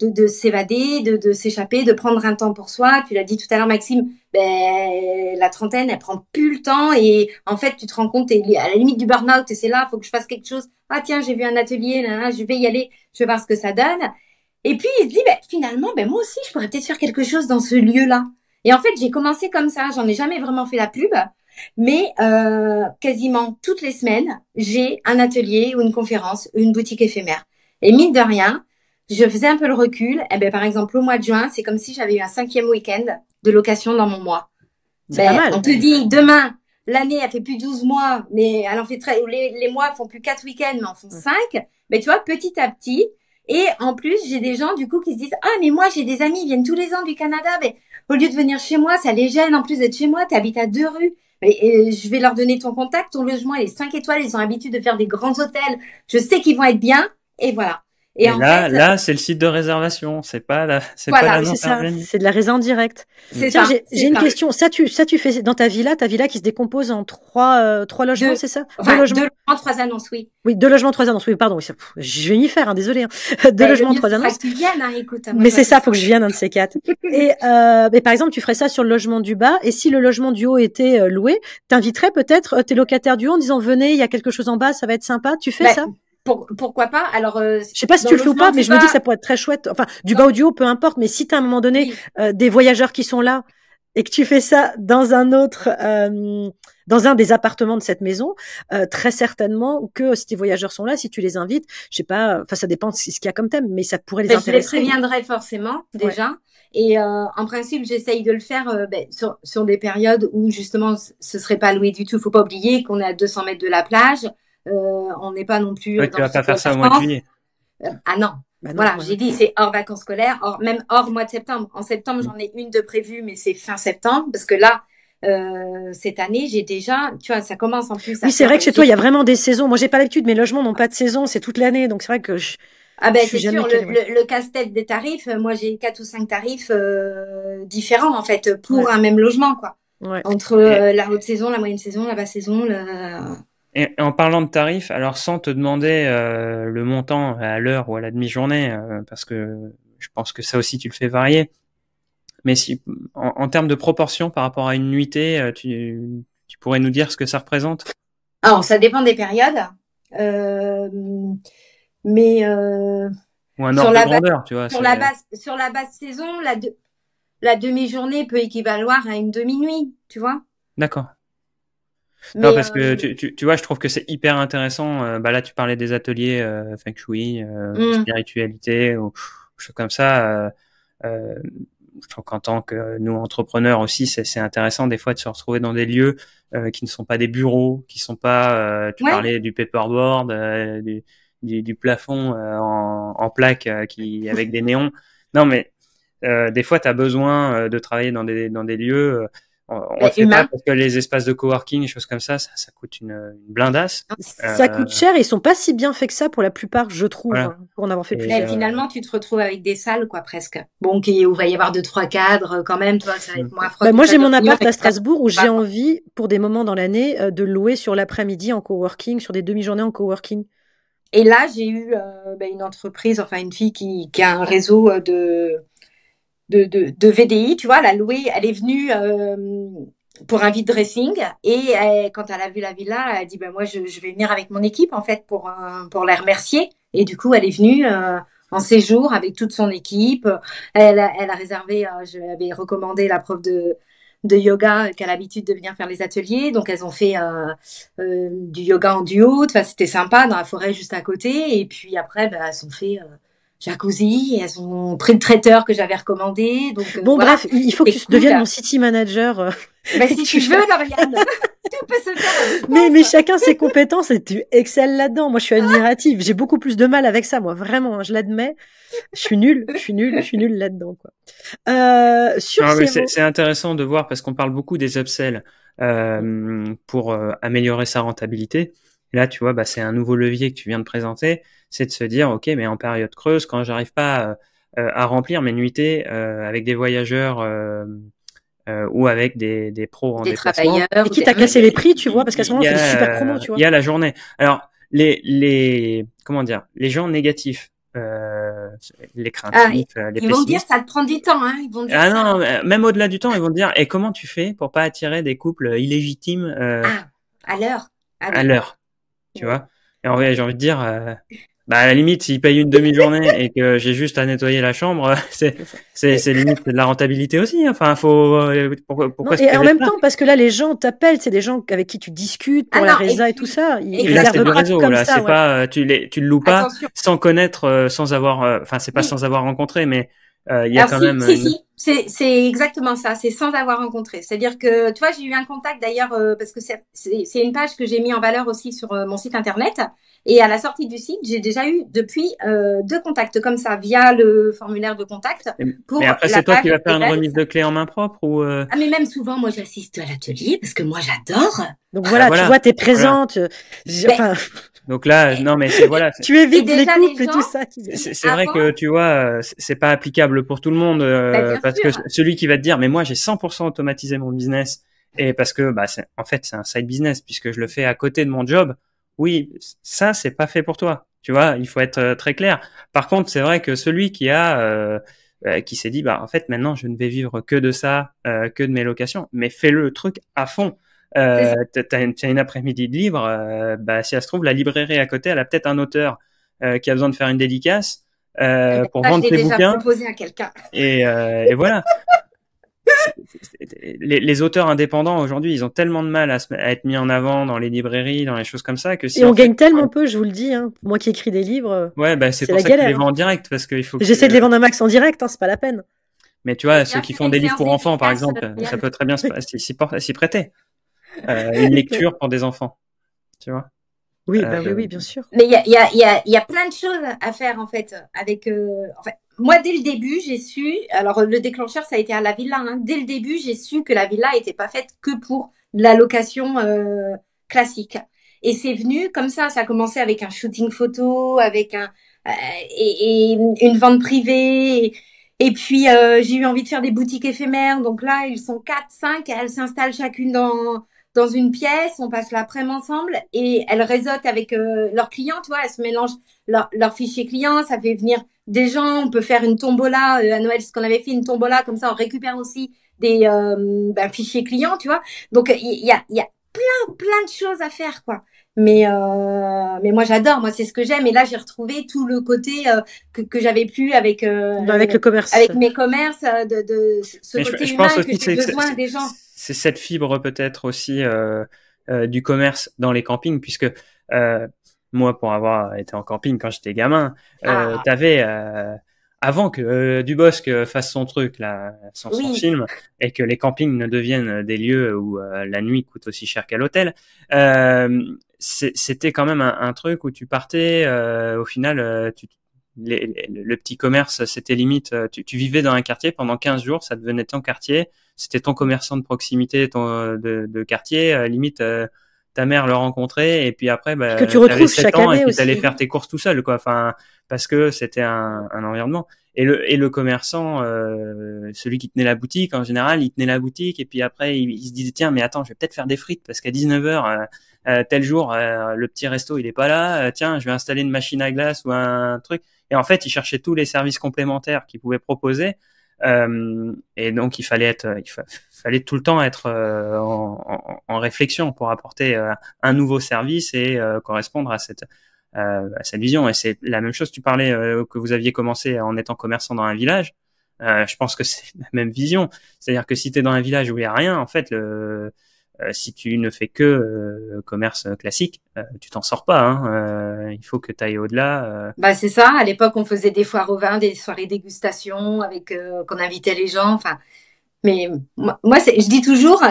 de s'évader, de s'échapper, de prendre un temps pour soi. Tu l'as dit tout à l'heure, Maxime, la trentaine, elle prend plus le temps et en fait, tu te rends compte, t'es à la limite du burn-out et c'est là, faut que je fasse quelque chose. Ah tiens, j'ai vu un atelier, là, je vais y aller, je vais voir ce que ça donne. Et puis, il se dit, finalement, moi aussi, je pourrais peut-être faire quelque chose dans ce lieu-là. Et en fait, j'ai commencé comme ça. J'en ai jamais vraiment fait la pub. Mais quasiment toutes les semaines, j'ai un atelier ou une conférence ou une boutique éphémère. Et mine de rien, je faisais un peu le recul. Par exemple, au mois de juin, c'est comme si j'avais eu un 5e week-end de location dans mon mois. C'est pas mal. On te dit, demain, l'année, elle fait plus 12 mois, mais elle en fait les mois font plus 4 week-ends, mais en font 5. Tu vois, petit à petit. Et en plus, j'ai des gens du coup qui se disent « Ah, mais moi, j'ai des amis, ils viennent tous les ans du Canada. Au lieu de venir chez moi, ça les gêne. En plus d'être chez moi, tu habites à 2 rues. Et je vais leur donner ton contact, ton logement, les 5 étoiles. Ils ont l'habitude de faire des grands hôtels. Je sais qu'ils vont être bien. Et voilà. » Et là, c'est le site de réservation. C'est pas voilà, c'est ça. C'est de la réserve en direct. C'est ça. J'ai une question. Ça, tu fais dans ta villa qui se décompose en trois logements, c'est ça? Enfin, 2 logements, 3 annonces, oui. Oui, 2 logements, 3 annonces. Oui, pardon. Je vais m'y faire, désolé. 2 logements, 3 annonces. Que tu viennes, écoute. Mais c'est ça, faut que je vienne un de ces 4. Et par exemple, tu ferais ça sur le logement du bas. Et si le logement du haut était loué, t'inviterais peut-être tes locataires du haut en disant venez, il y a quelque chose en bas, ça va être sympa. Tu fais ça? Pourquoi pas? Alors, je sais pas si tu le fais ou pas, mais je me dis que ça pourrait être très chouette. Enfin, du bas ou du haut, peu importe. Mais si t'as à un moment donné des voyageurs qui sont là et que tu fais ça dans un autre, dans un des appartements de cette maison, très certainement que si tes voyageurs sont là, si tu les invites, je sais pas, enfin ça dépend de ce qu'il y a comme thème, mais ça pourrait les intéresser. Je les préviendrai forcément déjà. Ouais. Et en principe, j'essaye de le faire sur des périodes où justement ce serait pas loué du tout. Faut pas oublier qu'on est à 200 mètres de la plage. On n'est pas non plus. Oui, tu vas pas faire ça au mois de juillet. Ah non. Voilà, j'ai dit c'est hors vacances scolaires, même hors mois de septembre. En septembre, j'en ai une de prévue, mais c'est fin septembre parce que là, cette année, j'ai déjà, tu vois, ça commence en plus. Oui, c'est vrai que chez toi, il y a vraiment des saisons. Moi, j'ai pas l'habitude, mes logements n'ont pas de saison, c'est toute l'année, donc c'est vrai que c'est sûr, le casse-tête des tarifs. Moi, j'ai 4 ou 5 tarifs différents en fait pour un même logement, quoi. Ouais. Entre la haute saison, la moyenne saison, la basse saison, Et en parlant de tarifs, alors sans te demander le montant à l'heure ou à la demi-journée, parce que je pense que ça aussi tu le fais varier, mais si en termes de proportion par rapport à une nuitée, tu pourrais nous dire ce que ça représente? Alors, ça dépend des périodes, mais ou un ordre de grandeur, tu vois. Sur la basse saison, la demi-journée peut équivaloir à une demi-nuit, tu vois. D'accord. Non, parce que tu vois, je trouve que c'est hyper intéressant. Là, tu parlais des ateliers Feng Shui, spiritualité ou choses comme ça. Je trouve qu'en tant que nous entrepreneurs aussi, c'est intéressant des fois de se retrouver dans des lieux qui ne sont pas des bureaux, qui sont pas. Tu parlais du paperboard, du plafond en plaque avec des néons. Non, mais des fois, tu as besoin de travailler dans des lieux. On le fait pas parce que les espaces de coworking et choses comme ça coûte une blindasse. Ça coûte cher et ils sont pas si bien faits que ça pour la plupart, je trouve, voilà. Pour en avoir fait plusieurs. Finalement, tu te retrouves avec des salles, quoi, presque. Bon, où il va y avoir 2-3 cadres quand même, tu vois, ça va être moins affreux. Moi, j'ai mon appart à Strasbourg où j'ai envie, pour des moments dans l'année, de louer sur l'après-midi en coworking, sur des demi-journées en coworking. Et là, j'ai eu une entreprise, enfin une fille qui a un réseau de VDI, tu vois, elle a loué, elle est venue pour un vide dressing et quand elle a vu la villa, elle a dit moi je vais venir avec mon équipe en fait pour la remercier et du coup elle est venue en séjour avec toute son équipe. Elle a réservé, je lui avais recommandé la prof de yoga qui a l'habitude de venir faire les ateliers, donc elles ont fait du yoga en duo, enfin c'était sympa dans la forêt juste à côté et puis après elles ont fait jacuzzi, et elles ont pris le traiteur que j'avais recommandé. Donc, bref, il faut que tu deviennes mon city manager. Si tu veux, Lauriane, tout peut se faire. Mais chacun ses compétences et tu excelles là-dedans. Moi, je suis admirative. J'ai beaucoup plus de mal avec ça, moi, vraiment, je l'admets. Je suis nulle là-dedans, quoi. C'est intéressant de voir parce qu'on parle beaucoup des upsells pour améliorer sa rentabilité. Et là, tu vois, bah, c'est un nouveau levier que tu viens de présenter, c'est de se dire, ok, mais en période creuse, quand j'arrive pas à remplir mes nuitées avec des voyageurs ou avec des pros en Des déplacement, travailleurs. Et quitte à casser les prix, tu vois, parce qu'à ce moment, on fait des super promos, tu il vois. y a la journée. Alors, comment dire, les gens négatifs, les craintifs, les Ils vont dire pessimistes. ça te prend du temps, hein. Ils vont dire Ah ça. non, même au-delà du temps, ils vont te dire, et comment tu fais pour pas attirer des couples illégitimes À l'heure. Ah à oui. l'heure, tu vois? Et en vrai, j'ai envie de dire, bah, à la limite, s'ils payent une demi-journée et que j'ai juste à nettoyer la chambre, c'est limite de la rentabilité aussi. Enfin, faut, pourquoi se Et en priver de même ça? temps, parce que là, les gens t'appellent, c'est des gens avec qui tu discutes pour la non, résa et tout ça. et Ils Et là, c'est réservent du pas réseau, comme là. ça, C'est ouais. pas, tu le loues pas attention. sans connaître, sans avoir, enfin, c'est pas Oui. sans avoir rencontré, mais, il y a Alors quand même si, c'est exactement ça, c'est sans avoir rencontré. C'est-à-dire que, tu vois, j'ai eu un contact d'ailleurs parce que c'est une page que j'ai mis en valeur aussi sur mon site internet. Et à la sortie du site, j'ai déjà eu depuis 2 contacts comme ça via le formulaire de contact pour mais après, la c'est toi page qui vas faire une Rebelle. remise de clé en main propre ou, Ah mais même souvent, moi j'assiste à l'atelier parce que moi j'adore. Donc bah voilà, tu voilà. vois, t'es Voilà. présente. Ben, Enfin, Donc là, non, mais c'est, voilà. tu et évites les déjà couples les et tout gens, ça. C'est vrai avant, que tu vois, c'est pas applicable pour tout le monde ben, bien parce que sûr. celui qui va te dire, mais moi j'ai 100% automatisé mon business et parce que bah en fait c'est un side business puisque je le fais à côté de mon job. Oui, ça c'est pas fait pour toi. Tu vois, il faut être très clair. Par contre, c'est vrai que celui qui s'est dit, bah en fait maintenant je ne vais vivre que de ça, que de mes locations, mais fais-le le truc à fond. T'as une après-midi de libre, bah si ça se trouve la librairie à côté, elle a peut-être un auteur qui a besoin de faire une dédicace pour Ça, je vendre l'ai ses déjà bouquins proposé à quelqu'un. et voilà. Les auteurs indépendants aujourd'hui, ils ont tellement de mal à être mis en avant dans les librairies, dans les choses comme ça que si Et on en fait, gagne tellement peu, je vous le dis. Hein. Moi qui écris des livres, ouais, bah c'est c'est pour la ça que tu les galère. vends Hein. en direct parce qu'il faut que J'essaie de les vendre un max en direct, hein, c'est pas la peine. mais tu vois, Et ceux bien qui sûr, font une des livres séance pour enfants, par dédicace, exemple, ça Yann. peut très bien s'y prêter. Une lecture pour des enfants, tu vois. Oui, bah oui, bien sûr. Mais il y a plein de choses à faire en fait avec. En fait, moi dès le début j'ai su. Alors le déclencheur ça a été à la villa. Hein. Dès le début j'ai su que la villa était pas faite que pour la location classique. Et c'est venu comme ça. Ça a commencé avec un shooting photo, avec et une vente privée. Et puis j'ai eu envie de faire des boutiques éphémères. Donc là ils sont 4, 5. Elles s'installent chacune dans une pièce, on passe l'après-midi ensemble et elles réseautent avec leurs clients, tu vois, elles se mélangent leurs fichiers clients, ça fait venir des gens, on peut faire une tombola à Noël, ce qu'on avait fait une tombola comme ça, on récupère aussi des fichiers clients, tu vois. Donc il y a plein de choses à faire quoi. Mais moi j'adore, moi c'est ce que j'aime et là j'ai retrouvé tout le côté que j'avais plus avec Avec le commerce. avec mes commerces de ce Mais côté je humain pense que aussi j'ai que besoin des gens. c'est cette fibre peut-être aussi du commerce dans les campings, puisque moi, pour avoir été en camping quand j'étais gamin, t'avais avant que Dubosc fasse son truc là, son Oui. film, et que les campings ne deviennent des lieux où la nuit coûte aussi cher qu'à l'hôtel. C'était quand même un truc où tu partais, au final, le petit commerce, c'était limite, tu vivais dans un quartier pendant 15 jours, ça devenait ton quartier, c'était ton commerçant de proximité, de quartier, limite, ta mère le rencontrait, et puis après, bah, que tu t'avais retrouves 7 chaque ans, et année puis t'allais aussi. faire tes courses tout seul, quoi, enfin, parce que c'était un environnement. Et le commerçant, celui qui tenait la boutique, en général, il tenait la boutique, et puis après, il se disait, tiens, mais attends, je vais peut-être faire des frites, parce qu'à 19h, tel jour, le petit resto, il est pas là, tiens, je vais installer une machine à glace ou un truc. Et en fait, il cherchait tous les services complémentaires qu'il pouvait proposer. Et donc, il fallait tout le temps être en réflexion pour apporter un nouveau service et correspondre à cette vision. Et c'est la même chose. Tu parlais que vous aviez commencé en étant commerçant dans un village. Je pense que c'est la même vision. C'est-à-dire que si tu es dans un village où il y a rien, en fait, si tu ne fais que commerce classique, tu t'en sors pas. Hein. Il faut que tu ailles au-delà. Bah c'est ça. À l'époque, on faisait des foires au vin, des soirées dégustation avec qu'on invitait les gens. Enfin, mais moi je dis toujours,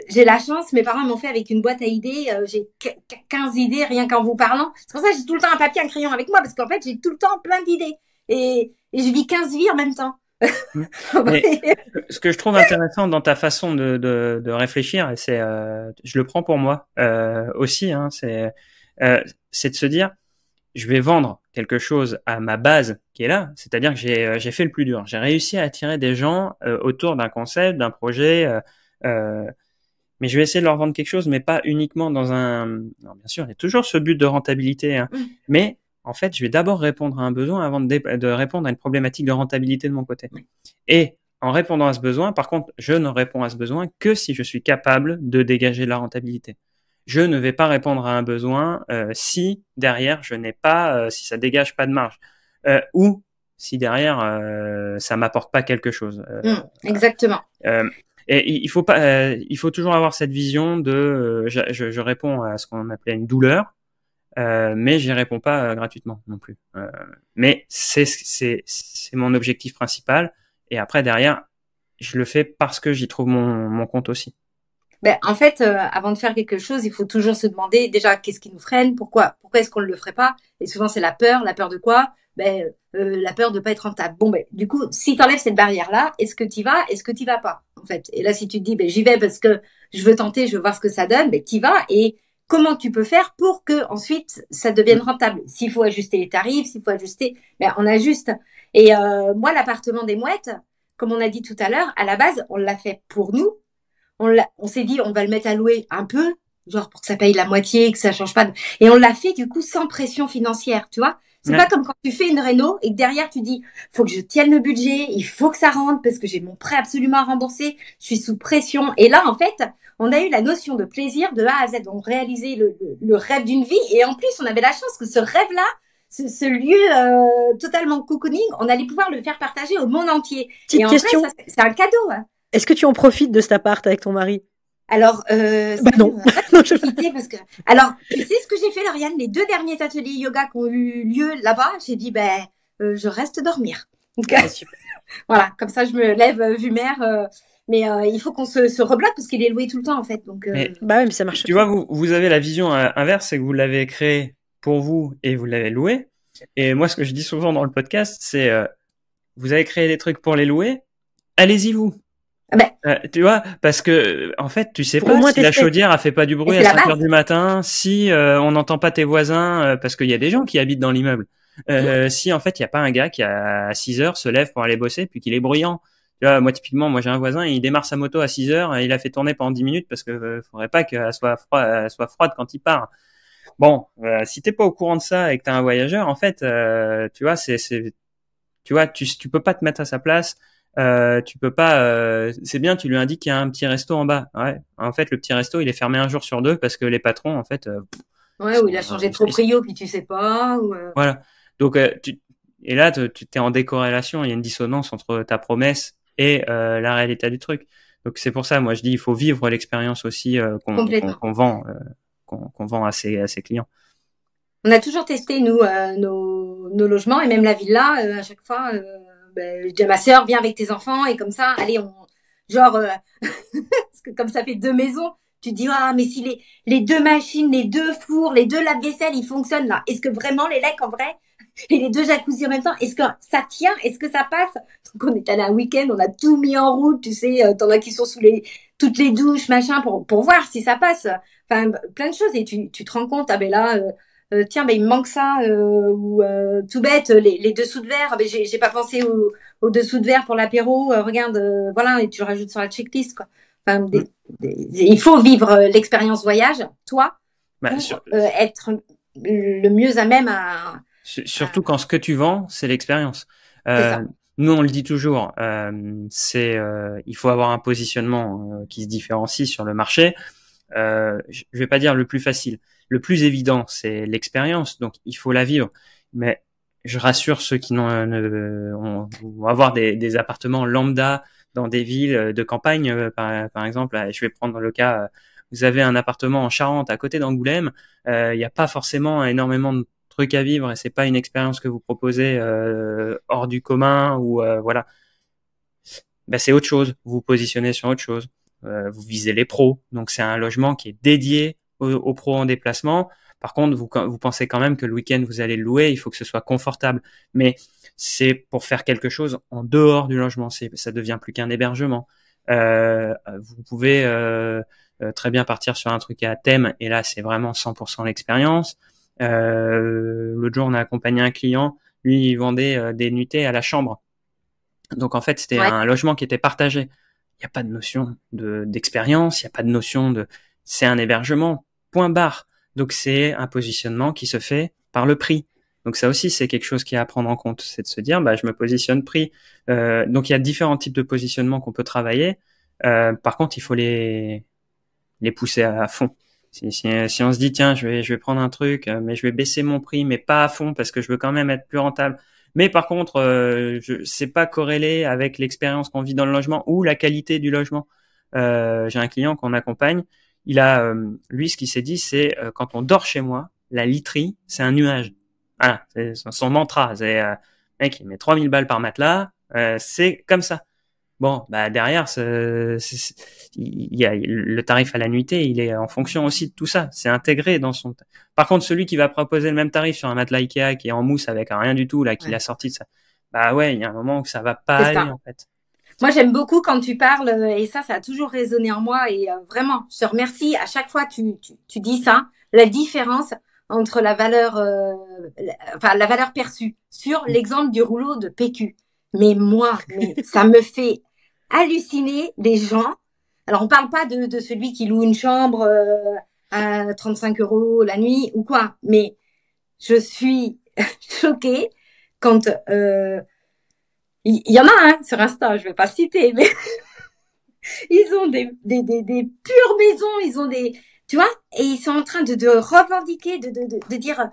j'ai la chance. Mes parents m'ont fait avec une boîte à idées. J'ai 15 idées rien qu'en vous parlant. C'est pour ça que j'ai tout le temps un papier, un crayon avec moi parce qu'en fait, j'ai tout le temps plein d'idées et je vis 15 vies en même temps. Mais ce que je trouve intéressant dans ta façon de réfléchir, et c'est, je le prends pour moi aussi, hein, c'est c'est de se dire, je vais vendre quelque chose à ma base qui est là, c'est-à-dire que j'ai fait le plus dur. J'ai réussi à attirer des gens autour d'un concept, d'un projet, mais je vais essayer de leur vendre quelque chose, mais pas uniquement dans un... Alors, bien sûr, il y a toujours ce but de rentabilité, hein, mais en fait, je vais d'abord répondre à un besoin avant de répondre à une problématique de rentabilité de mon côté. Et en répondant à ce besoin, par contre, je ne réponds à ce besoin que si je suis capable de dégager de la rentabilité. Je ne vais pas répondre à un besoin si derrière je n'ai pas, si ça dégage pas de marge, ou si derrière ça m'apporte pas quelque chose. Exactement. Et il faut pas, il faut toujours avoir cette vision de, je réponds à ce qu'on appelait une douleur, mais j'y réponds pas gratuitement non plus. Mais c'est mon objectif principal. Et après derrière, je le fais parce que j'y trouve mon compte aussi. Ben, en fait, avant de faire quelque chose, il faut toujours se demander déjà qu'est-ce qui nous freine, pourquoi est-ce qu'on ne le ferait pas. Et souvent c'est la peur de quoi? Ben, la peur de pas être rentable. Bon, ben, du coup, si tu enlèves cette barrière-là, est-ce que tu vas, est-ce que tu vas pas, en fait? Et là, si tu te dis, ben, j'y vais parce que je veux tenter, je veux voir ce que ça donne, ben, tu vas. Et comment tu peux faire pour que ensuite ça devienne rentable? S'il faut ajuster les tarifs, s'il faut ajuster, ben, on ajuste. Et moi, l'appartement des mouettes, comme on a dit tout à l'heure, à la base, on l'a fait pour nous. On s'est dit, on va le mettre à louer un peu, genre pour que ça paye la moitié, que ça change pas. Et on l'a fait du coup sans pression financière, tu vois. C'est pas comme quand tu fais une réno et que derrière tu dis, faut que je tienne le budget, il faut que ça rentre parce que j'ai mon prêt absolument à rembourser, je suis sous pression. Et là, en fait, on a eu la notion de plaisir de A à Z. On réalisait le rêve d'une vie et en plus, on avait la chance que ce rêve-là, ce lieu totalement cocooning, on allait pouvoir le faire partager au monde entier. Petite et en question. vrai, c'est un cadeau. Hein. Est-ce que tu en profites de cet appart avec ton mari? Alors, bah non. Parce que, alors, tu sais ce que j'ai fait, Lauriane, les 2 derniers ateliers yoga qui ont eu lieu là-bas, j'ai dit, je reste dormir. Donc, voilà, comme ça, je me lève vue mer. Mais il faut qu'on se rebloque parce qu'il est loué tout le temps, en fait. Donc, bah ouais, mais ça marche. Tu vois, vous avez la vision inverse, c'est que vous l'avez créé pour vous et vous l'avez loué. Et moi, ce que je dis souvent dans le podcast, c'est vous avez créé des trucs pour les louer, allez-y vous. Tu vois, parce que en fait, tu sais pas si la chaudière a fait pas du bruit à 5 heures du matin, si on n'entend pas tes voisins, parce qu'il y a des gens qui habitent dans l'immeuble. Si en fait, il y a pas un gars qui à 6 heures se lève pour aller bosser puis qu'il est bruyant. Tu vois, moi typiquement, moi j'ai un voisin, il démarre sa moto à 6 heures et il a fait tourner pendant 10 minutes parce que faudrait pas qu'elle soit froide quand il part. Bon, si t'es pas au courant de ça et que t'es un voyageur, en fait, tu vois, tu vois, tu peux pas te mettre à sa place. Tu peux pas. C'est bien, tu lui indiques qu'il y a un petit resto en bas. Ouais. En fait, le petit resto, il est fermé un jour sur 2 parce que les patrons, en fait. Ouais, ou il a changé de proprio puis tu sais pas. Ou Voilà. Donc, et là, tu t'es en décorrélation. Il y a une dissonance entre ta promesse et la réalité du truc. Donc, c'est pour ça, moi, je dis, il faut vivre l'expérience aussi qu'on vend, qu'on vend à ses clients. On a toujours testé nous nos logements et même la villa à chaque fois. Je dis à ma sœur, viens avec tes enfants et comme ça, allez, parce que comme ça fait 2 maisons, tu te dis mais si les 2 machines, les 2 fours, les 2 lave-vaisselle, ils fonctionnent là. Est-ce que vraiment les lecs en vrai et les 2 jacuzzi en même temps, est-ce que ça tient, est-ce que ça passe? Donc on est allé un week-end, on a tout mis en route, tu sais, t'en as qui sont sous toutes les douches, machin, pour voir si ça passe. Enfin, plein de choses et tu te rends compte, tiens, il me manque ça, ou tout bête, les dessous de verre, j'ai pas pensé aux dessous de verre pour l'apéro, regarde, voilà, et tu rajoutes sur la checklist, quoi. Enfin, il faut vivre l'expérience voyage, toi, pour être le mieux à même à... Surtout quand ce que tu vends, c'est l'expérience. Nous, on le dit toujours, il faut avoir un positionnement qui se différencie sur le marché. Je vais pas dire le plus facile. Le plus évident, c'est l'expérience, donc il faut la vivre. Mais je rassure ceux qui vont avoir des appartements lambda dans des villes de campagne, par exemple. Je vais prendre le cas, vous avez un appartement en Charente à côté d'Angoulême, il n'y a pas forcément énormément de trucs à vivre et c'est pas une expérience que vous proposez hors du commun ou voilà. C'est autre chose. Vous vous positionnez sur autre chose. Vous visez les pros, donc c'est un logement qui est dédié aux pros en déplacement. Par contre, vous pensez quand même que le week-end vous allez le louer, il faut que ce soit confortable. Mais c'est pour faire quelque chose en dehors du logement. Ça devient plus qu'un hébergement. Vous pouvez très bien partir sur un truc à thème, et là, c'est vraiment 100% l'expérience. L'autre jour, on a accompagné un client, lui, il vendait des nuitées à la chambre. Donc, en fait, c'était un logement qui était partagé. Il n'y a pas de notion d'expérience, il n'y a pas de notion c'est un hébergement, point barre. Donc, c'est un positionnement qui se fait par le prix. Donc, ça aussi, c'est quelque chose qui est à prendre en compte. C'est de se dire, je me positionne prix. Donc, il y a différents types de positionnement qu'on peut travailler. Par contre, il faut les pousser à fond. Si on se dit, tiens, je vais prendre un truc, mais je vais baisser mon prix, mais pas à fond parce que je veux quand même être plus rentable. Mais par contre, c'est pas corrélé avec l'expérience qu'on vit dans le logement ou la qualité du logement. J'ai un client qu'on accompagne. Il a, lui, ce qu'il s'est dit, c'est quand on dort chez moi, la literie, c'est un nuage. Voilà, c'est son mantra. C'est mec, il met 3000 balles par matelas. C'est comme ça. Bon, derrière, il y a le tarif à la nuitée, il est en fonction aussi de tout ça. C'est intégré dans son. Par contre, celui qui va proposer le même tarif sur un matelas Ikea qui est en mousse avec rien du tout, là, qu'il a sorti de ça. Il y a un moment où ça va pas aller, en fait. Moi, j'aime beaucoup quand tu parles, et ça a toujours résonné en moi, et vraiment, je te remercie. À chaque fois, tu dis ça, la différence entre la valeur perçue sur l'exemple du rouleau de PQ. Mais ça me fait halluciner les gens. Alors, on parle pas de celui qui loue une chambre à 35 € la nuit ou quoi, mais je suis choquée quand il y en a un sur Insta, je vais pas citer, mais ils ont des pures maisons, ils ont tu vois, et ils sont en train de revendiquer, de dire,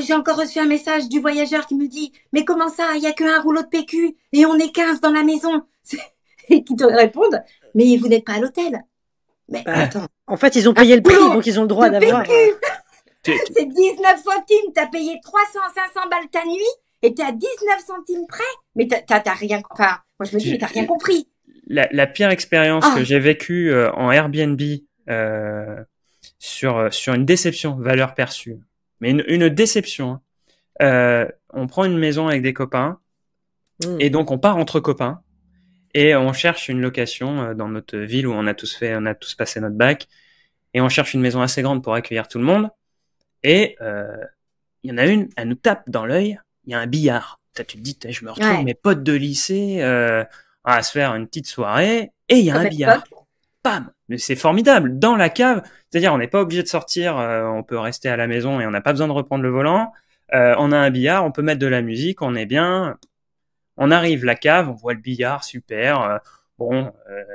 j'ai encore reçu un message du voyageur qui me dit, mais comment ça, il y a qu'un rouleau de PQ et on est 15 dans la maison. Et qui te répondent, mais vous n'êtes pas à l'hôtel. Mais attends. En fait, ils ont payé le prix, donc ils ont le droit d'avoir. C'est 19 centimes, t'as payé 300, 500 balles ta nuit et t'es à 19 centimes près. Mais t'as rien, enfin, moi je me dis, mais t'as rien compris. La pire expérience que j'ai vécue en Airbnb sur une déception, valeur perçue. Mais une déception. On prend une maison avec des copains et donc on part entre copains. Et on cherche une location dans notre ville où on a tous passé notre bac. Et on cherche une maison assez grande pour accueillir tout le monde. Et il y en a une, elle nous tape dans l'œil. Il y a un billard. Tu te dis, je me retrouve mes potes de lycée à se faire une petite soirée. Et il y a un billard. Bam! Mais c'est formidable. Dans la cave. C'est-à-dire, on n'est pas obligé de sortir. On peut rester à la maison et on n'a pas besoin de reprendre le volant. On a un billard. On peut mettre de la musique. On est bien. On arrive la cave, on voit le billard, super.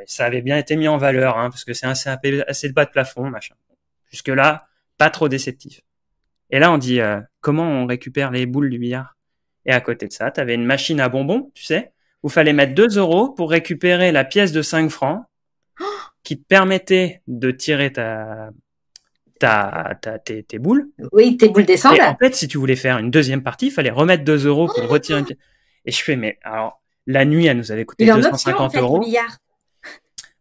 Ça avait bien été mis en valeur, parce que c'est assez bas de plafond, machin. Jusque là, pas trop déceptif. Et là, on dit comment on récupère les boules du billard. Et à côté de ça, t'avais une machine à bonbons, tu sais, où fallait mettre 2 € pour récupérer la pièce de 5 francs, qui te permettait de tirer tes boules. Oui, tes boules descendent. Et en fait, si tu voulais faire une deuxième partie, il fallait remettre 2 € pour retirer une pièce. Et je fais, mais alors, la nuit, elle nous avait coûté 250 €.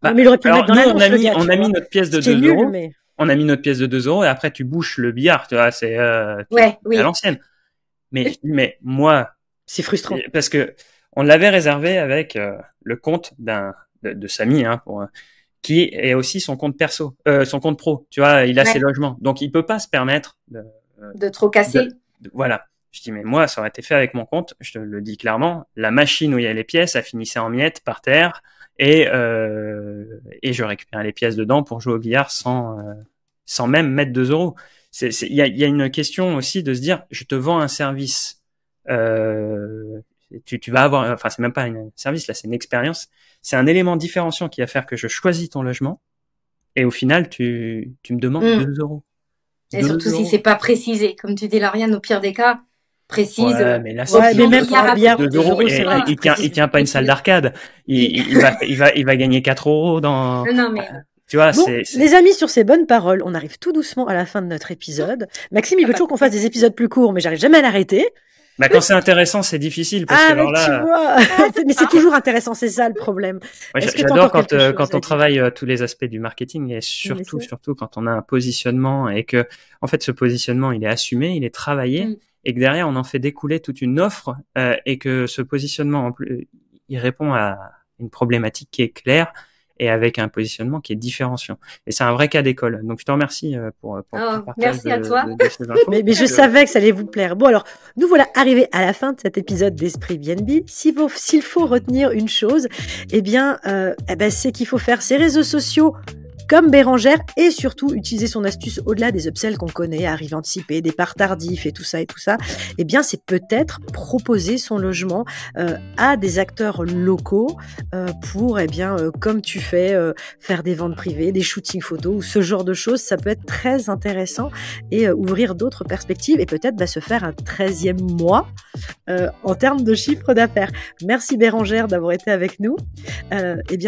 Mais il aurait pu le mettre dans la nuit, on a mis notre pièce de 2 €. Mais... On a mis notre pièce de 2 € et après, tu bouches le billard, tu vois, c'est à l'ancienne. Mais moi. C'est frustrant. Parce que on l'avait réservé avec le compte de Samy, qui est aussi son compte perso, son compte pro. Tu vois, il a ses logements. Donc, il peut pas se permettre de trop casser. Voilà. Je dis, mais moi, ça aurait été fait avec mon compte, je te le dis clairement, la machine où il y a les pièces, elle finissait en miettes par terre, et je récupérais les pièces dedans pour jouer au billard sans même mettre 2 €. Il y a une question aussi de se dire, je te vends un service, tu vas avoir, enfin, c'est même pas un service, là, c'est une expérience, c'est un élément différenciant qui va faire que je choisis ton logement, et au final, tu me demandes 2 €. Et surtout si c'est pas précisé, comme tu dis, Lauriane, au pire des cas, précise. Mais là, mais même pour un billard, 2 €, il tient pas une salle d'arcade. Il va gagner 4 € dans. Non, mais. Tu vois, bon, les amis, sur ces bonnes paroles, on arrive tout doucement à la fin de notre épisode. Maxime, il veut toujours qu'on fasse des épisodes plus courts, mais j'arrive jamais à l'arrêter. Quand c'est intéressant, c'est difficile parce que alors là. Tu vois. Mais c'est toujours intéressant, c'est ça le problème. J'adore quand on travaille tous les aspects du marketing et surtout quand on a un positionnement et que, en fait, ce positionnement, il est assumé, il est travaillé et que derrière, on en fait découler toute une offre et que ce positionnement, en plus, il répond à une problématique qui est claire et avec un positionnement qui est différenciant. Et c'est un vrai cas d'école. Donc je te remercie pour le partage merci à toi. de ces infos. Mais je savais que ça allait vous plaire. Bon alors, nous voilà arrivés à la fin de cet épisode d'Esprit BNB. S'il faut retenir une chose, c'est qu'il faut faire ses réseaux sociaux comme Bérangère et surtout utiliser son astuce au-delà des upsells qu'on connaît, arrivée anticipée, départ tardif et tout ça, c'est peut-être proposer son logement à des acteurs locaux pour, comme tu fais, faire des ventes privées, des shootings photos ou ce genre de choses. Ça peut être très intéressant et ouvrir d'autres perspectives et peut-être se faire un 13e mois en termes de chiffre d'affaires. Merci Bérangère d'avoir été avec nous.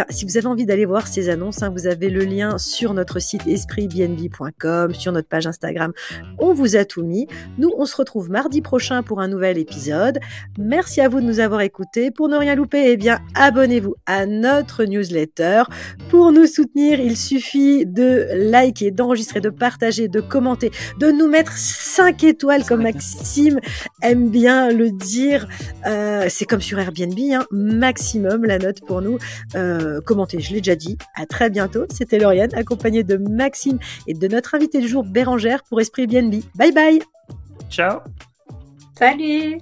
Si vous avez envie d'aller voir ces annonces, vous avez le lien sur notre site espritbnb.com, sur notre page Instagram. On vous a tout mis. Nous, on se retrouve mardi prochain pour un nouvel épisode. Merci à vous de nous avoir écoutés. Pour ne rien louper, abonnez-vous à notre newsletter. Pour nous soutenir, il suffit de liker, d'enregistrer, de partager, de commenter, de nous mettre 5 étoiles comme Maxime aime bien le dire. C'est comme sur Airbnb, maximum la note pour nous. Commentez, je l'ai déjà dit. À très bientôt. C'était Lauriane, accompagnée de Maxime et de notre invité du jour Bérangère pour Esprit BNB. Bye bye. Ciao. Salut.